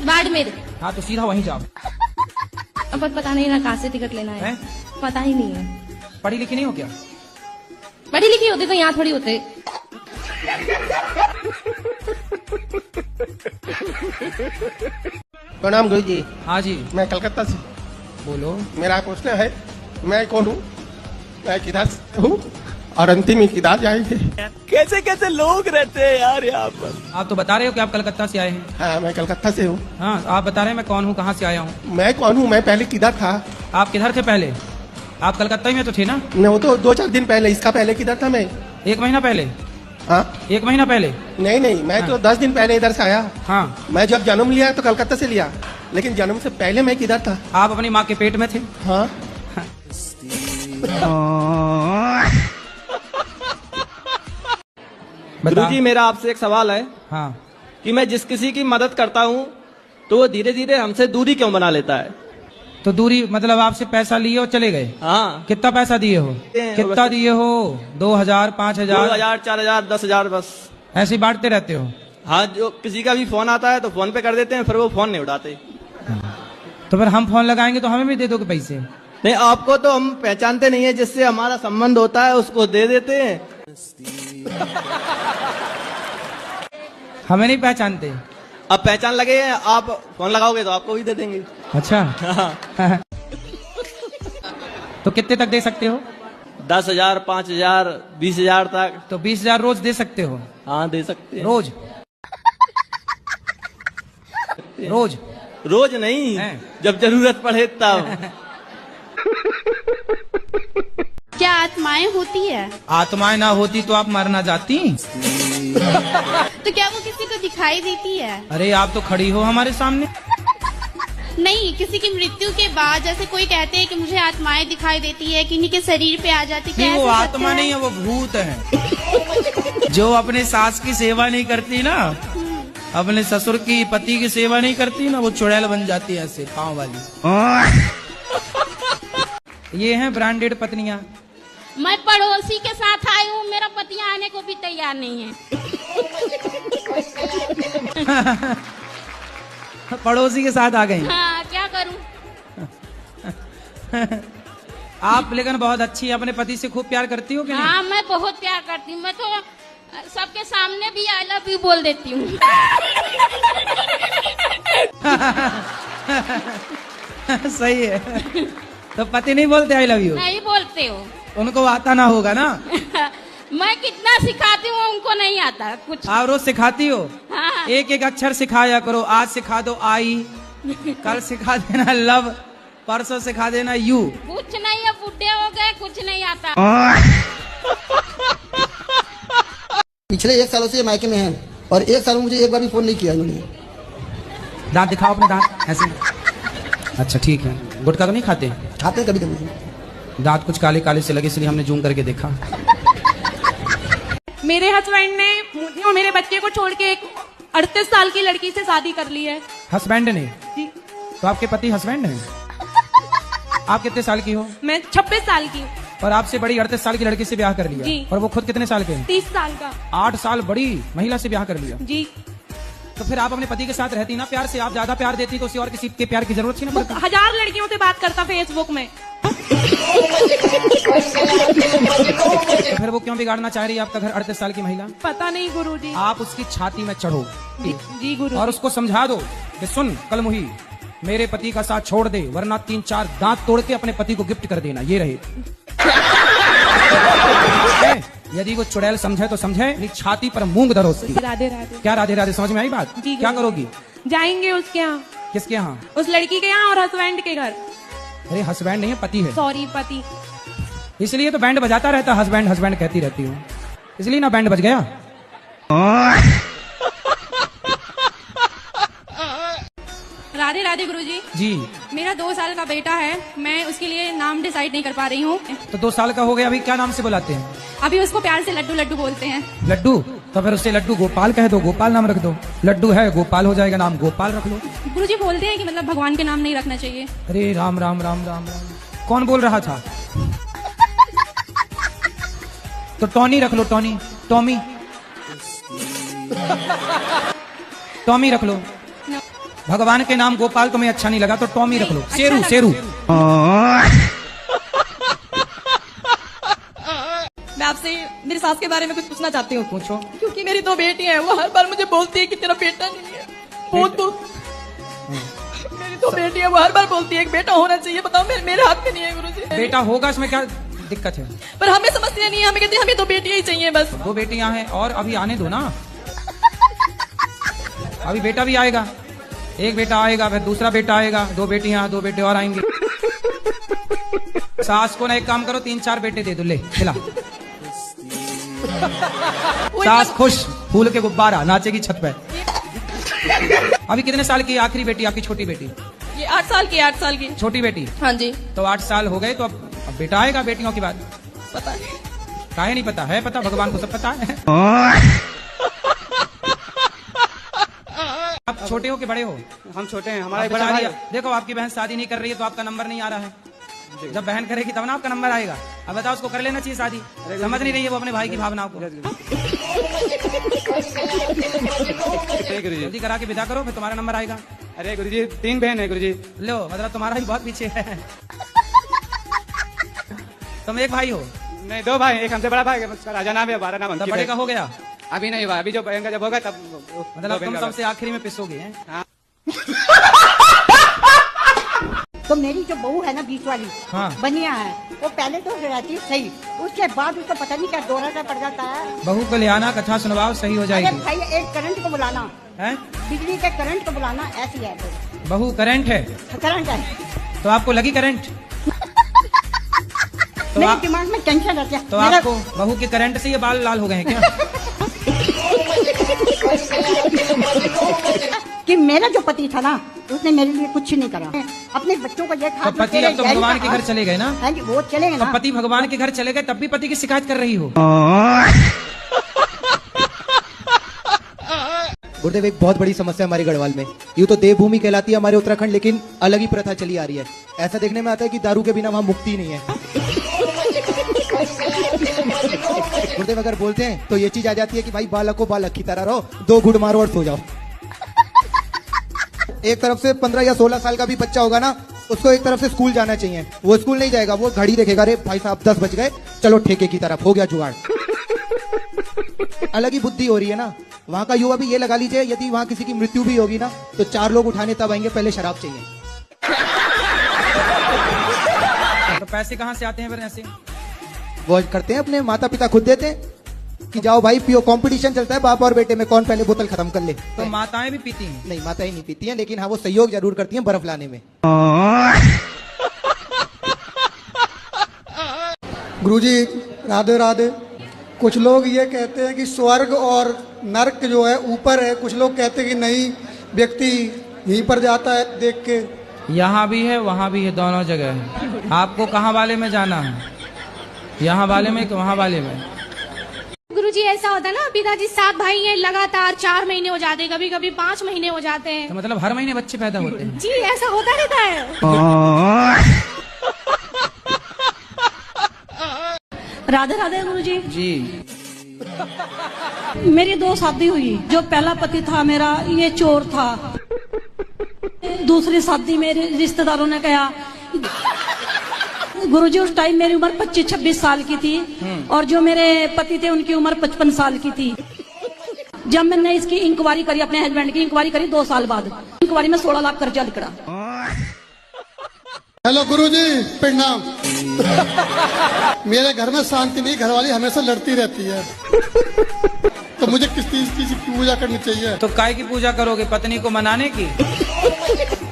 बाड़मेर। हाँ तो सीधा वहीं जाओ। अब पता नहीं ना कहाँ से टिकट लेना है, पता ही नहीं है। पढ़ी लिखी नहीं हो क्या? पढ़ी लिखी होती तो यहाँ थोड़ी होते। प्रणाम गुरु जी। हाँ जी। मैं कलकत्ता से। बोलो। मेरा प्रश्न है, मैं कौन हूँ, मैं किधर से हूँ और अंतिम किधर जाएंगे? कैसे कैसे लोग रहते हैं यार यहाँ पर। आप तो बता रहे हो कि आप कलकत्ता से आए हैं। हाँ मैं कलकत्ता से हूँ। हाँ आप बता रहे हैं मैं कौन हूँ, कहाँ से आया हूँ। मैं कौन हूँ, मैं पहले किधर था? आप किधर थे पहले? आप कलकत्ता ही में तो थे ना? वो तो 2-4 दिन पहले, इसका पहले किधर था मैं? 1 महीना पहले। हाँ 1 महीना पहले? नहीं, मैं तो 10 दिन पहले इधर से आया। हाँ मैं जब जन्म लिया तो कलकत्ता से लिया, लेकिन जन्म से पहले मैं किधर था? आप अपनी माँ के पेट में थे। हाँ। गुरुजी मेरा आपसे एक सवाल है। हाँ। कि मैं जिस किसी की मदद करता हूँ तो वो धीरे धीरे हमसे दूरी क्यों बना लेता है? तो दूरी मतलब आपसे पैसा लिए और चले गए? हाँ। कितना पैसा दिए हो? कितना दिए हो? 2000, 5000, 2000, 4000, 10,000 बस ऐसे ही बांटते रहते हो? हाँ, जो किसी का भी फोन आता है तो फोन पे कर देते हैं, फिर वो फोन नहीं उठाते। तो फिर हम फोन लगाएंगे तो हमें भी दे दोगे पैसे? नहीं, आपको तो हम पहचानते नहीं है, जिससे हमारा संबंध होता है उसको दे देते हैं। हमें नहीं पहचानते? अब पहचान लगे, आप फोन लगाओगे तो आपको भी दे देंगे। अच्छा। तो कितने तक दे सकते हो? 10,000, 5,000, 20,000 तक। तो 20,000 रोज दे सकते हो? हाँ दे सकते हैं। रोज? रोज? रोज नहीं, जब जरूरत पड़े तब। क्या आत्माएं होती है? आत्माएं ना होती तो आप मर ना जाती। तो क्या वो किसी को दिखाई देती है? अरे आप तो खड़ी हो हमारे सामने। नहीं, किसी की मृत्यु के बाद जैसे कोई कहते हैं कि मुझे आत्माएं दिखाई देती है, किन्हीं के शरीर पे आ जाती है। वो आत्मा नहीं है, वो भूत है। जो अपने सास की सेवा नहीं करती ना, अपने ससुर की पति की सेवा नहीं करती ना, वो चुड़ैल बन जाती है ऐसे पाँव वाली। ये हैं ब्रांडेड पत्नियां। मैं पड़ोसी के साथ आई हूँ, मेरा पति आने को भी तैयार नहीं है। पड़ोसी के साथ आ गई। हाँ, क्या करूँ। आप लेकिन बहुत अच्छी, अपने पति से खूब प्यार करती हो कि नहीं? हाँ मैं बहुत प्यार करती हूँ, मैं तो सबके सामने भी आई लव यू बोल देती हूँ। सही है। तो पति नहीं बोलते आई लव यू? नहीं बोलते हो। उनको आता ना होगा ना। मैं कितना सिखाती हूँ उनको नहीं आता कुछ। आप रोज सिखाती हो? हाँ। एक एक अक्षर सिखाया करो। आज सिखा दो आई, कल सिखा देना लव, परसों सिखा देना यू। कुछ नहीं है, बुढ़े हो गए, कुछ नहीं आता। पिछले 1 सालों से ये मायके में हैं और 1 साल में मुझे एक बार भी फोन नहीं किया इन्होंने। दांत दिखाओ अपने दांत ऐसे। अच्छा ठीक है। गुटखा तो नहीं खाते? खाते कभी कभी। दांत कुछ काले काले से लगे, इसलिए हमने जूम करके देखा। मेरे हस्बैंड ने मुझे और मेरे बच्चे को छोड़ के एक 38 साल की लड़की से शादी कर ली है। हस्बैंड ने? जी। तो आपके पति हस्बैंड हैं? आप कितने साल की हो? मैं 26 साल की। और आपसे बड़ी 38 साल की लड़की से ब्याह कर लिया? जी। और वो खुद कितने साल के हैं? 30 साल का। 8 साल बड़ी महिला से ब्याह कर लिया? जी। तो फिर आप अपने पति के साथ रहती ना प्यार से, आप ज्यादा प्यार देती तो उसे और किसी के प्यार की जरूरत थी ना पड़ती। 1000 लड़कियों से बात करता फेसबुक में। तो फिर वो क्यों बिगाड़ना चाह रही है आपका घर 38 साल की महिला? पता नहीं गुरुजी। आप उसकी छाती में चढ़ो जी गुरु, और उसको समझा दो कि सुन कल मुही, मेरे पति का साथ छोड़ दे, वरना 3-4 दांत तोड़ के अपने पति को गिफ्ट कर देना। ये रहे। यदि वो चुड़ैल समझे तो समझे, छाती पर मूंग धरो उसकी। राधे राधे। क्या राधे राधे? समझ में आई बात? क्या करोगी? जाएंगे उसके यहाँ। किसके यहाँ? उस लड़की के यहाँ और हस्बैंड के घर। अरे हस्बैंड नहीं है, पति है। सॉरी, पति। इसलिए तो बैंड बजाता रहता, हस्बैंड हस्बैंड कहती रहती हूँ, इसलिए ना बैंड बज गया। राधे राधे गुरुजी। जी। मेरा 2 साल का बेटा है, मैं उसके लिए नाम डिसाइड नहीं कर पा रही हूँ। तो 2 साल का हो गया, अभी क्या नाम से बुलाते हैं? अभी उसको प्यार से लड्डू लड्डू बोलते हैं। लड्डू? तो फिर उससे लड्डू गोपाल कह दो, गोपाल नाम रख दो। लड्डू है गोपाल हो जाएगा, नाम गोपाल रख लो। गुरुजी बोलते हैं कि मतलब भगवान के नाम नहीं रखना चाहिए। अरे राम राम राम राम राम, कौन बोल रहा था? तो टॉनी रख लो, टॉनी, टॉमी, टॉमी रख लो। भगवान के नाम गोपाल तुम्हें अच्छा नहीं लगा तो टॉमी रख लो। शेरू, शेरू। मैं आपसे मेरी सास के बारे में कुछ पूछना चाहती हूँ। पूछो। क्योंकि मेरी 2 बेटियां हैं, वो हर बार मुझे बोलती है कि तेरा बेटा नहीं है। बहुत मेरी 2 बेटियां, वो हर बार बोलती है एक बेटा होना चाहिए। बताओ मेरे हाथ में नहीं है गुरुजी। बेटा होगा, इसमें क्या दिक्कत है? पर हमें समझते नहीं है, हमें कहते हैं हमें 2 बेटियां ही चाहिए बस। 2 बेटियां हैं और अभी आने दो ना, अभी बेटा भी आएगा। एक बेटा आएगा, फिर दूसरा बेटा आएगा, 2 बेटियां, 2 बेटे और आएंगे। सास को ना एक काम करो, 3-4 बेटे दे दो, ले खिला। सास खुश, फूल के गुब्बारा, नाचेगी छत पे। अभी कितने साल की आखिरी बेटी आपकी? छोटी बेटी? ये 8 साल की। 8 साल की छोटी बेटी? हाँ जी। तो 8 साल हो गए, तो अब बेटा आएगा बेटियों की बात। पता नहीं, काहे नहीं पता है? पता, भगवान को सब पता है। आप छोटे हो कि बड़े हो? हम छोटे हैं, हमारा आप बड़ा भाई। देखो आपकी बहन शादी नहीं कर रही है तो आपका नंबर नहीं आ रहा है। जब बहन करेगी तब ना आपका नंबर आएगा। अब बताओ, उसको कर लेना चाहिए शादी। समझ नहीं रही है वो अपने भाई की भावनाओं को। जल्दी करा के विदा करो, फिर तुम्हारा नंबर आएगा। अरे गुरुजी 3 बहन है गुरुजी। लो, मतलब तुम्हारा ही बहुत पीछे है। तुम एक भाई हो? नहीं, 2 भाई, एक हमसे बड़ा भाई, उसका राजा नाम है, 12 नाम अंकित है। बड़े का हो गया? अभी नहीं हुआ, अभी जो बहन का जब होगा तब। मतलब तुम सबसे आखिरी में पिसोगे हैं? हाँ। तो मेरी जो बहू है ना, बीच वाली, हाँ। बनिया है, वो पहले तो रहती है सही, उसके बाद उसको पता नहीं क्या दौरा सा पड़ जाता है। बहू को ले आना, कथा सुनवाओ, सही हो जाएगी। अरे भाई, एक करंट को बुलाना है, बिजली के करंट को बुलाना, ऐसी है बहू। करंट है? करंट है। तो आपको लगी करंट? तो मेरे दिमाग में टेंशन रहती है। तो आपको बहू के करंट से ये बाल लाल हो गए हैं क्या? कि मेरा जो पति था ना, उसने मेरे लिए कुछ नहीं करा। अपने बच्चों को ये तो पति अब तो भगवान के घर चले गए ना? हाँ जी, वो चले गए ना। तो पति भगवान के घर चले गए, तब भी पति की शिकायत कर रही हो? गुरुदेव, एक बहुत बड़ी समस्या हमारे गढ़वाल में, यूँ तो देवभूमि कहलाती है हमारे उत्तराखंड, लेकिन अलग ही प्रथा चली आ रही है। ऐसा देखने में आता है कि दारू के बिना वहाँ मुक्ति नहीं है। गुरुदेव, अगर बोलते हैं तो ये चीज आ जाती है कि भाई बालक को बालक की तरह रहो, 2 घुट मारो और सो जाओ। एक तरफ से 15 या 16 साल का भी बच्चा होगा ना, उसको एक तरफ से स्कूल जाना चाहिए। वो स्कूल नहीं जाएगा, वो घड़ी देखेगा, अरे भाई साहब 10 बज गए, चलो ठेके की तरफ, हो गया जुगाड़। अलग ही बुद्धि हो रही है ना। वहाँ का युवा भी ये लगा लीजिए, यदि वहाँ किसी की मृत्यु भी होगी ना, तो 4 लोग उठाने तब आएंगे, पहले शराब चाहिए। तो पैसे कहाँ से आते हैं फिर ऐसे? वो करते हैं, अपने माता पिता खुद देते हैं कि जाओ भाई पियो, कंपटीशन चलता है बाप और बेटे में, कौन पहले बोतल खत्म कर ले। तो माताएं भी पीती हैं? नहीं, माताएं नहीं पीती हैं, लेकिन हाँ वो सहयोग जरूर करती हैं बर्फ लाने में। गुरुजी राधे राधे। कुछ लोग ये कहते हैं कि स्वर्ग और नर्क जो है ऊपर है, कुछ लोग कहते हैं कि नहीं, व्यक्ति यहीं पर जाता है देख के। यहाँ भी है, वहाँ भी है, दोनों जगह है। आपको कहाँ वाले में जाना है? यहाँ वाले में कि वहाँ वाले में? गुरुजी ऐसा होता है ना, पिताजी 7 भाई हैं, लगातार 4 महीने हो जाते हैं, कभी कभी 5 महीने हो जाते हैं। तो मतलब हर महीने बच्चे पैदा होते हैं? जी, ऐसा होता रहता है। राधे राधे गुरुजी। जी। मेरी 2 शादी हुई। जो पहला पति था मेरा, ये चोर था। दूसरी शादी मेरे रिश्तेदारों ने कहा। गुरुजी उस टाइम मेरी उम्र 25-26 साल की थी, और जो मेरे पति थे उनकी उम्र 55 साल की थी। जब मैंने इसकी इंक्वायरी करी, अपने हस्बैंड की इंक्वायरी करी 2 साल बाद, इंक्वायरी में 16 लाख कर्जा निकला। हेलो गुरुजी, प्रणाम। मेरे घर में शांति नहीं, घरवाली हमेशा लड़ती रहती है, तो मुझे किस चीज की पूजा करनी चाहिए? तो काय की पूजा करोगे? पत्नी को मनाने की?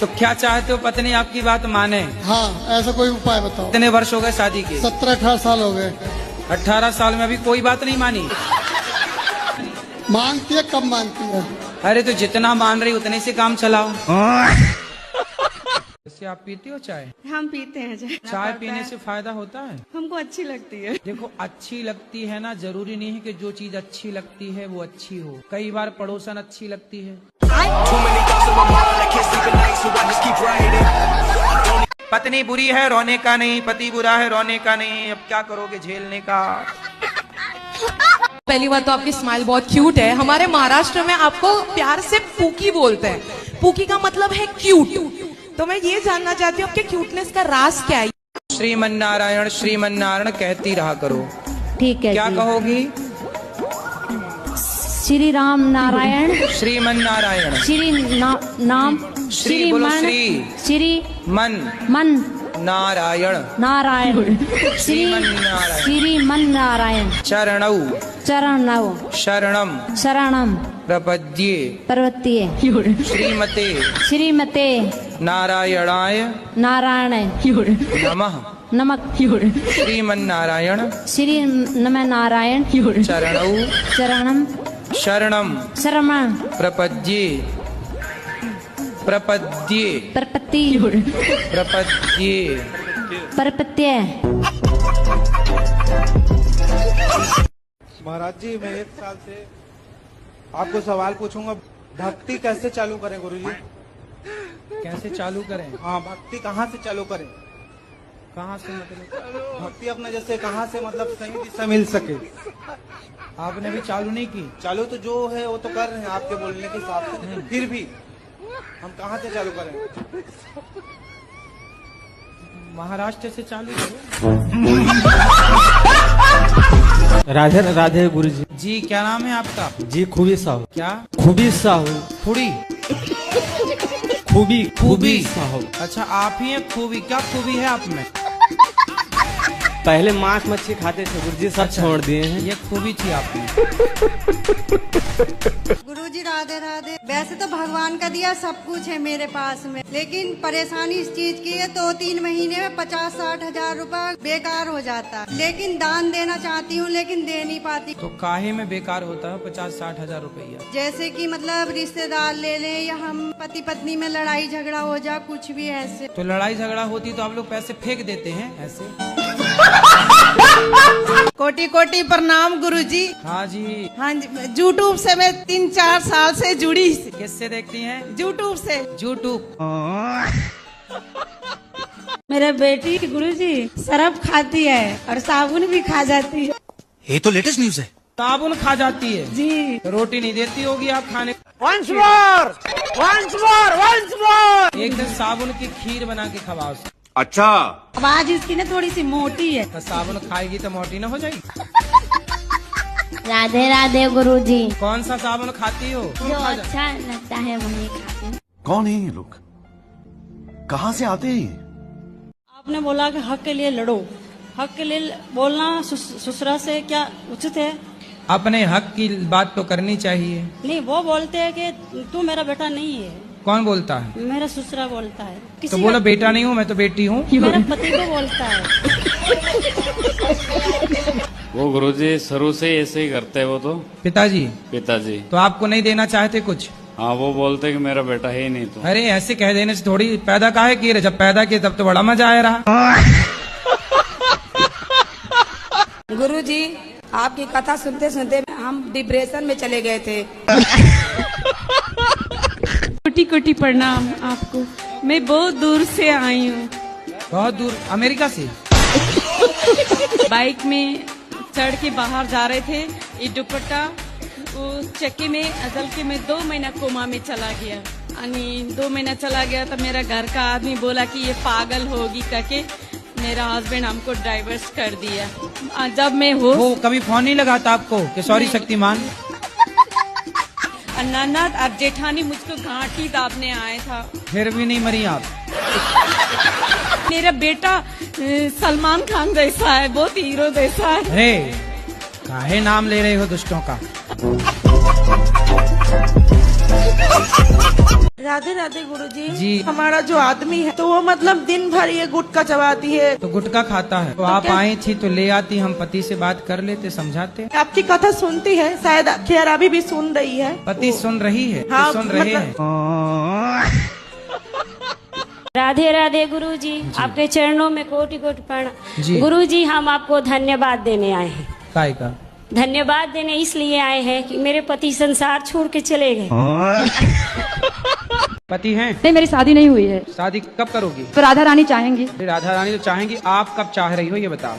तो क्या चाहते हो पत्नी आपकी बात माने? हाँ, ऐसा कोई उपाय बताओ। कितने वर्ष हो गए शादी के? 17-18 साल हो गए। 18 साल में अभी कोई बात नहीं मानी? मानती है, कब मानती है? अरे तो जितना मान रही उतने से काम चलाओ। वैसे आप पीती हो चाय? हम पीते हैं चाय। चाय पीने से फायदा होता है? हमको अच्छी लगती है। देखो अच्छी लगती है ना, जरूरी नहीं है कि जो चीज अच्छी लगती है वो अच्छी हो। कई बार पड़ोसन अच्छी लगती है। पत्नी बुरी है रोने का नहीं, पति बुरा है रोने का नहीं, अब क्या करोगे झेलने का। पहली बात तो आपकी स्माइल बहुत क्यूट है। हमारे महाराष्ट्र में आपको प्यार से पूकी बोलते हैं। पूकी का मतलब है क्यूट। तो मैं ये जानना चाहती हूँ आपके क्यूटनेस का राज क्या है? श्रीमन्नारायण श्रीमन्नारायण कहती रहा करो। ठीक है। क्या कहोगी? श्री राम नारायण श्रीमन्नारायण। नाम श्री बोलो श्री। श्री मन नारायण नारायण श्रीमन्नारायण श्रीमन्नारायण चरणौ शरणम शरणम प्रपद्ये श्रीमते श्रीमते नारायणाय नमः श्रीमन्नारायण श्री नमः नारायण चरणम शरणम प्रपद्ये महाराज जी, मैं 1 साल से आपको सवाल पूछूंगा, भक्ति कैसे चालू करें गुरुजी? कैसे चालू करें? हाँ, भक्ति कहाँ से चालू करें? कहाँ से मतलब? भक्ति अपना जैसे कहाँ से मतलब सही दिशा मिल सके। आपने भी चालू नहीं की? चालू तो जो है वो तो कर रहे हैं आपके बोलने के हिसाब से, फिर भी हम कहाँ से चालू करें? महाराष्ट्र से चालू करो। राधे राधे गुरुजी। जी क्या नाम है आपका? जी खूबी साहू। क्या? खूबी साहू। खूबी खूबी साहू। अच्छा आप ही हैं खूबी। क्या खूबी है आप में? पहले मांस मच्छी खाते थे गुरुजी, सब छोड़ दिए हैं। ये खूबी थी आपकी। गुरुजी राधे राधे। वैसे तो भगवान का दिया सब कुछ है मेरे पास में, लेकिन परेशानी इस चीज की है 2-3 महीने में 50-60 हजार रुपए बेकार हो जाता है। लेकिन दान देना चाहती हूँ लेकिन दे नहीं पाती। तो काहे में बेकार होता है 50-60 हजार रुपया? जैसे कि मतलब रिश्तेदार ले लें या हम पति पत्नी में लड़ाई झगड़ा हो जाए, कुछ भी ऐसे। तो लड़ाई झगड़ा होती तो आप लोग पैसे फेंक देते हैं ऐसे? कोटि कोटि प्रणाम गुरुजी। हाँ जी। हाँ जी, यूट्यूब से मैं 3-4 साल से जुड़ी। किससे देखती हैं? यूट्यूब से। यूट्यूब। मेरा बेटी गुरुजी शराब खाती है और साबुन भी खा जाती है। ये तो लेटेस्ट न्यूज है। साबुन खा जाती है जी। तो रोटी नहीं देती होगी आप खाने? Once more! एक दिन साबुन की खीर बना के खवाओ। अच्छा। आवाज इसकी ना थोड़ी सी मोटी है। तो साबुन खाएगी तो मोटी ना हो जाएगी? राधे राधे गुरुजी। कौन सा साबुन खाती हो? जो अच्छा लगता है वही खाती हूँ। कौन है ये लोग? कहाँ से आते हैं? आपने बोला कि हक के लिए लड़ो। हक के लिए बोलना ससुरा से क्या उचित है? अपने हक की बात तो करनी चाहिए। नहीं, वो बोलते हैं कि तू मेरा बेटा नहीं है। कौन बोलता है? मेरा ससुरा बोलता है। तो बोलो बेटा नहीं हूँ मैं तो बेटी हूँ। मेरा पति को बोलता है। वो गुरुजी शुरू से ऐसे ही करते हैं वो तो। पिताजी। तो आपको नहीं देना चाहते कुछ? हाँ, वो बोलते कि मेरा बेटा है ही नहीं। तो अरे ऐसे कह देने से थोड़ी पैदा काहे किए रहे? जब पैदा किए तब तो बड़ा मजा आया रहा। गुरुजी आपकी कथा सुनते सुनते हम डिप्रेशन में चले गए थे। कोटि कोटि प्रणाम आपको। मैं बहुत दूर से आई हूँ। बहुत दूर? अमेरिका से? बाइक में चढ़ के बाहर जा रहे थे, ये दुपट्टा वो चक्के में अदल के मैं 2 महीना कोमा में चला गया। 2 महीना चला गया तो मेरा घर का आदमी बोला कि ये पागल होगी करके मेरा हस्बैंड हमको डाइवर्स कर दिया। जब मैं वो कभी फोन नहीं लगाता आपको कि सॉरी शक्तिमान? ननद और जेठानी मुझको घाटी दाबने आए था। फिर भी नहीं मरी आप? मेरा बेटा सलमान खान जैसा है, बहुत हीरो जैसा है। अरे काहे नाम ले रहे हो दुष्टों का? राधे राधे गुरुजी। जी। हमारा जो आदमी है तो वो मतलब दिन भर ये गुटखा चबाती है। तो गुटखा खाता है तो आप आई थी तो ले आती, हम पति से बात कर लेते, समझाते। आपकी कथा सुनती है, शायद खैर अभी भी सुन रही है। पति सुन रही है? हाँ, सुन रहे हैं। राधे राधे गुरुजी, आपके चरणों में कोटि कोटि जी। प्रणाम। गुरुजी, हम आपको धन्यवाद देने आए हैं। काय का? धन्यवाद देने इसलिए आए हैं कि मेरे पति संसार छोड़ के चले गए। पति हैं? नहीं, मेरी शादी नहीं हुई है। शादी कब करोगी? तो राधा रानी चाहेंगी। राधा रानी तो चाहेंगी, आप कब चाह रही हो ये बताओ।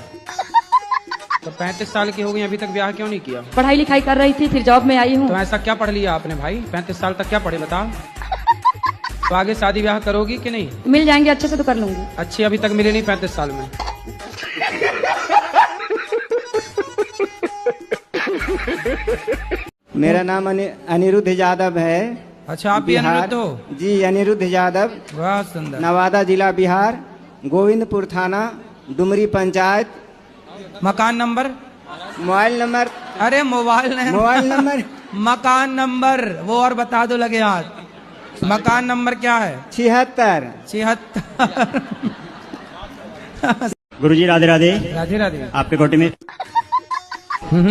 तो 35 साल की हो गई, अभी तक ब्याह क्यों नहीं किया? पढ़ाई लिखाई कर रही थी, फिर जॉब में आई हूँ। तो ऐसा क्या पढ़ लिया आपने भाई? 35 साल तक क्या पढ़े बताओ? तो आगे शादी ब्याह करोगी कि नहीं? मिल जाएंगे अच्छे से तो कर लूंगी। अच्छी अभी तक मिले नहीं 35 साल में। मेरा नाम अनिरुद्ध यादव है। अच्छा, आप भी अनिरुद्ध हो? जी, अनिरुद्ध यादव। बहुत सुंदर। नवादा जिला बिहार, गोविंदपुर थाना, डुमरी पंचायत। मकान नंबर? Mobile number? अरे मोबाइल नंबर मकान नंबर वो और बता दो लगे हाथ। मकान नंबर क्या है? 76। गुरुजी राधे राधे। राधे राधे। आपके कोटि में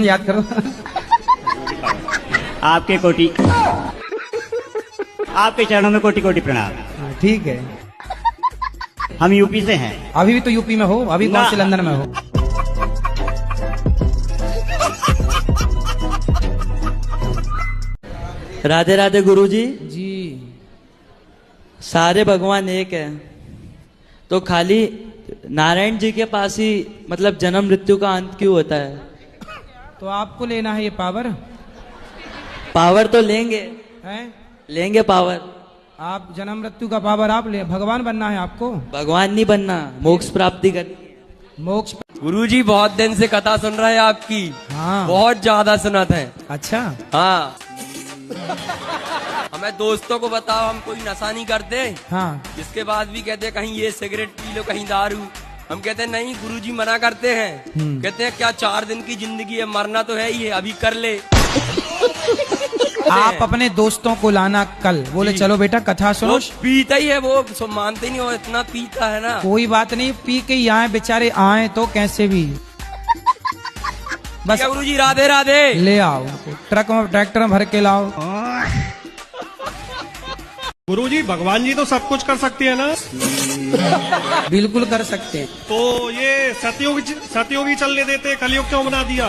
याद करो। आपके कोटि, आपके चरणों में कोटि कोटि प्रणाम। ठीक है। हम यूपी से हैं। अभी भी तो यूपी में हो? अभी कौन से लंदन में हो? राधे राधे गुरुजी। जी। सारे भगवान एक है, तो खाली नारायण जी के पास ही मतलब जन्म मृत्यु का अंत क्यों होता है? तो आपको लेना है ये पावर? पावर तो लेंगे हैं? लेंगे पावर। आप जन्म मृत्यु का पावर आप ले, भगवान बनना है आपको? भगवान नहीं बनना, मोक्ष प्राप्ति करनी है। मोक्ष? गुरुजी बहुत दिन से कथा सुन रहे हैं आपकी। हाँ। बहुत ज्यादा सुनाते हैं। अच्छा। हाँ। हमें दोस्तों को बताओ, हम कोई नशा नहीं करते। हाँ। इसके बाद भी कहते हैं कहीं ये सिगरेट पी लो, कहीं दारू। हम कहते हैं नहीं, गुरुजी मना करते हैं। कहते हैं क्या 4 दिन की जिंदगी है, मरना तो है ही है, अभी कर ले। आप अपने दोस्तों को लाना कल, बोले चलो बेटा कथा सुनो। वो पीता ही है, वो मानते ही नहीं, वो इतना पीता है ना। कोई बात नहीं, पी के ही आए बेचारे, आए तो कैसे भी। बस गुरुजी राधे राधे। ले आओ, ट्रक में ट्रैक्टर में भर के लाओ। गुरुजी, भगवान जी तो सब कुछ कर सकती है ना? बिल्कुल कर सकते हैं। तो ये सतयुगी चलने देते, कलयुग क्यों बना दिया?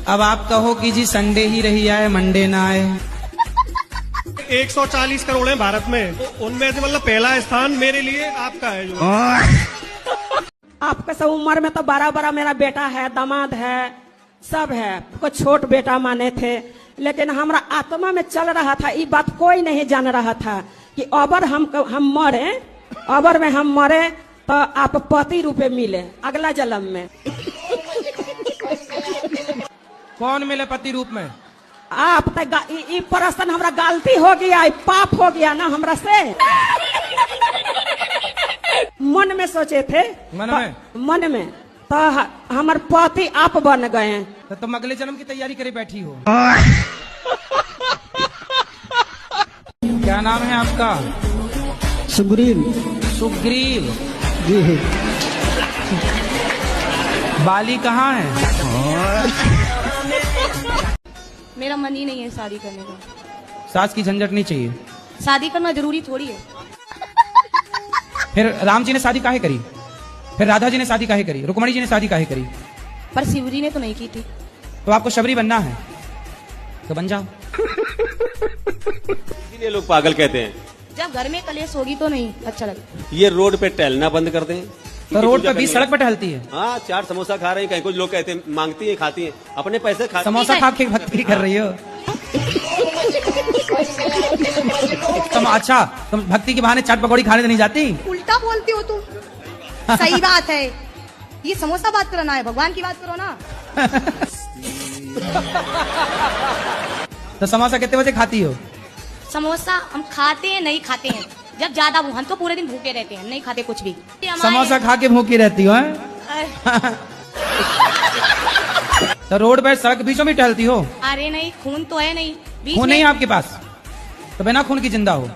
अब आप कहो कि जी संडे ही रही आए, मंडे ना आए। 140 करोड़ है भारत में, तो उनमें से मतलब पहला स्थान मेरे लिए आपका है। जो आपका सब उम्र में तो बड़ा बड़ा मेरा बेटा है, दामाद है, सब है। कुछ छोट बेटा माने थे, लेकिन हमारा आत्मा में चल रहा था, ये बात कोई नहीं जान रहा था कि अबर हम मरे, अबर में हम मरे तो आप पति रूपे मिले अगला जन्म में। कौन मिले पति रूप में? आप तो प्रश्न हमरा गलती हो गया, पाप हो गया ना हमरा से। मन में सोचे थे, मन में तो हमारे पति आप बन गए। तो तुम अगले जन्म की तैयारी करे बैठी हो। क्या नाम है आपका? सुग्रीव। सुग्रीव जी। बाली कहाँ है? मेरा मन ही नहीं है शादी करने का। सास की झंझट नहीं चाहिए? शादी करना जरूरी थोड़ी है। फिर राम जी ने शादी काहे करी? फिर राधा जी ने शादी काहे करी? रुक्मणी जी ने शादी काहे करी? पर शिव जी ने तो नहीं की थी। तो आपको शबरी बनना है तो बन जाओ। इसीलिए लोग पागल कहते हैं। जब घर में कलेश होगी तो नहीं अच्छा लगता। ये रोड पे टहलना बंद कर दें। तो रोड पे 20 सड़क पे टहलती है। हाँ, 4 समोसा खा रहे हैं, कहीं कुछ लोग कहते हैं मांगती हैं, खाती हैं, अपने पैसे खा। समोसा खा के भक्ति कर रही हो तुम? अच्छा, तुम भक्ति के बहाने चाट पकौड़ी खाने तो नहीं जाती? उल्टा बोलती हो तुम। सही बात है, ये समोसा बात करना है, भगवान की बात करो ना। तो समोसा कितने बजे खाती हो? समोसा हम खाते हैं, नहीं खाते हैं जब ज्यादा हम तो पूरे दिन भूखे रहते हैं, नहीं खाते कुछ भी। समोसा खा के भूखी रहती हो? तो रोड पे सड़क बीचों में टहलती हो? अरे नहीं, खून तो है नहीं। खून नहीं है आपके पास तो बिना खून की जिंदा हो।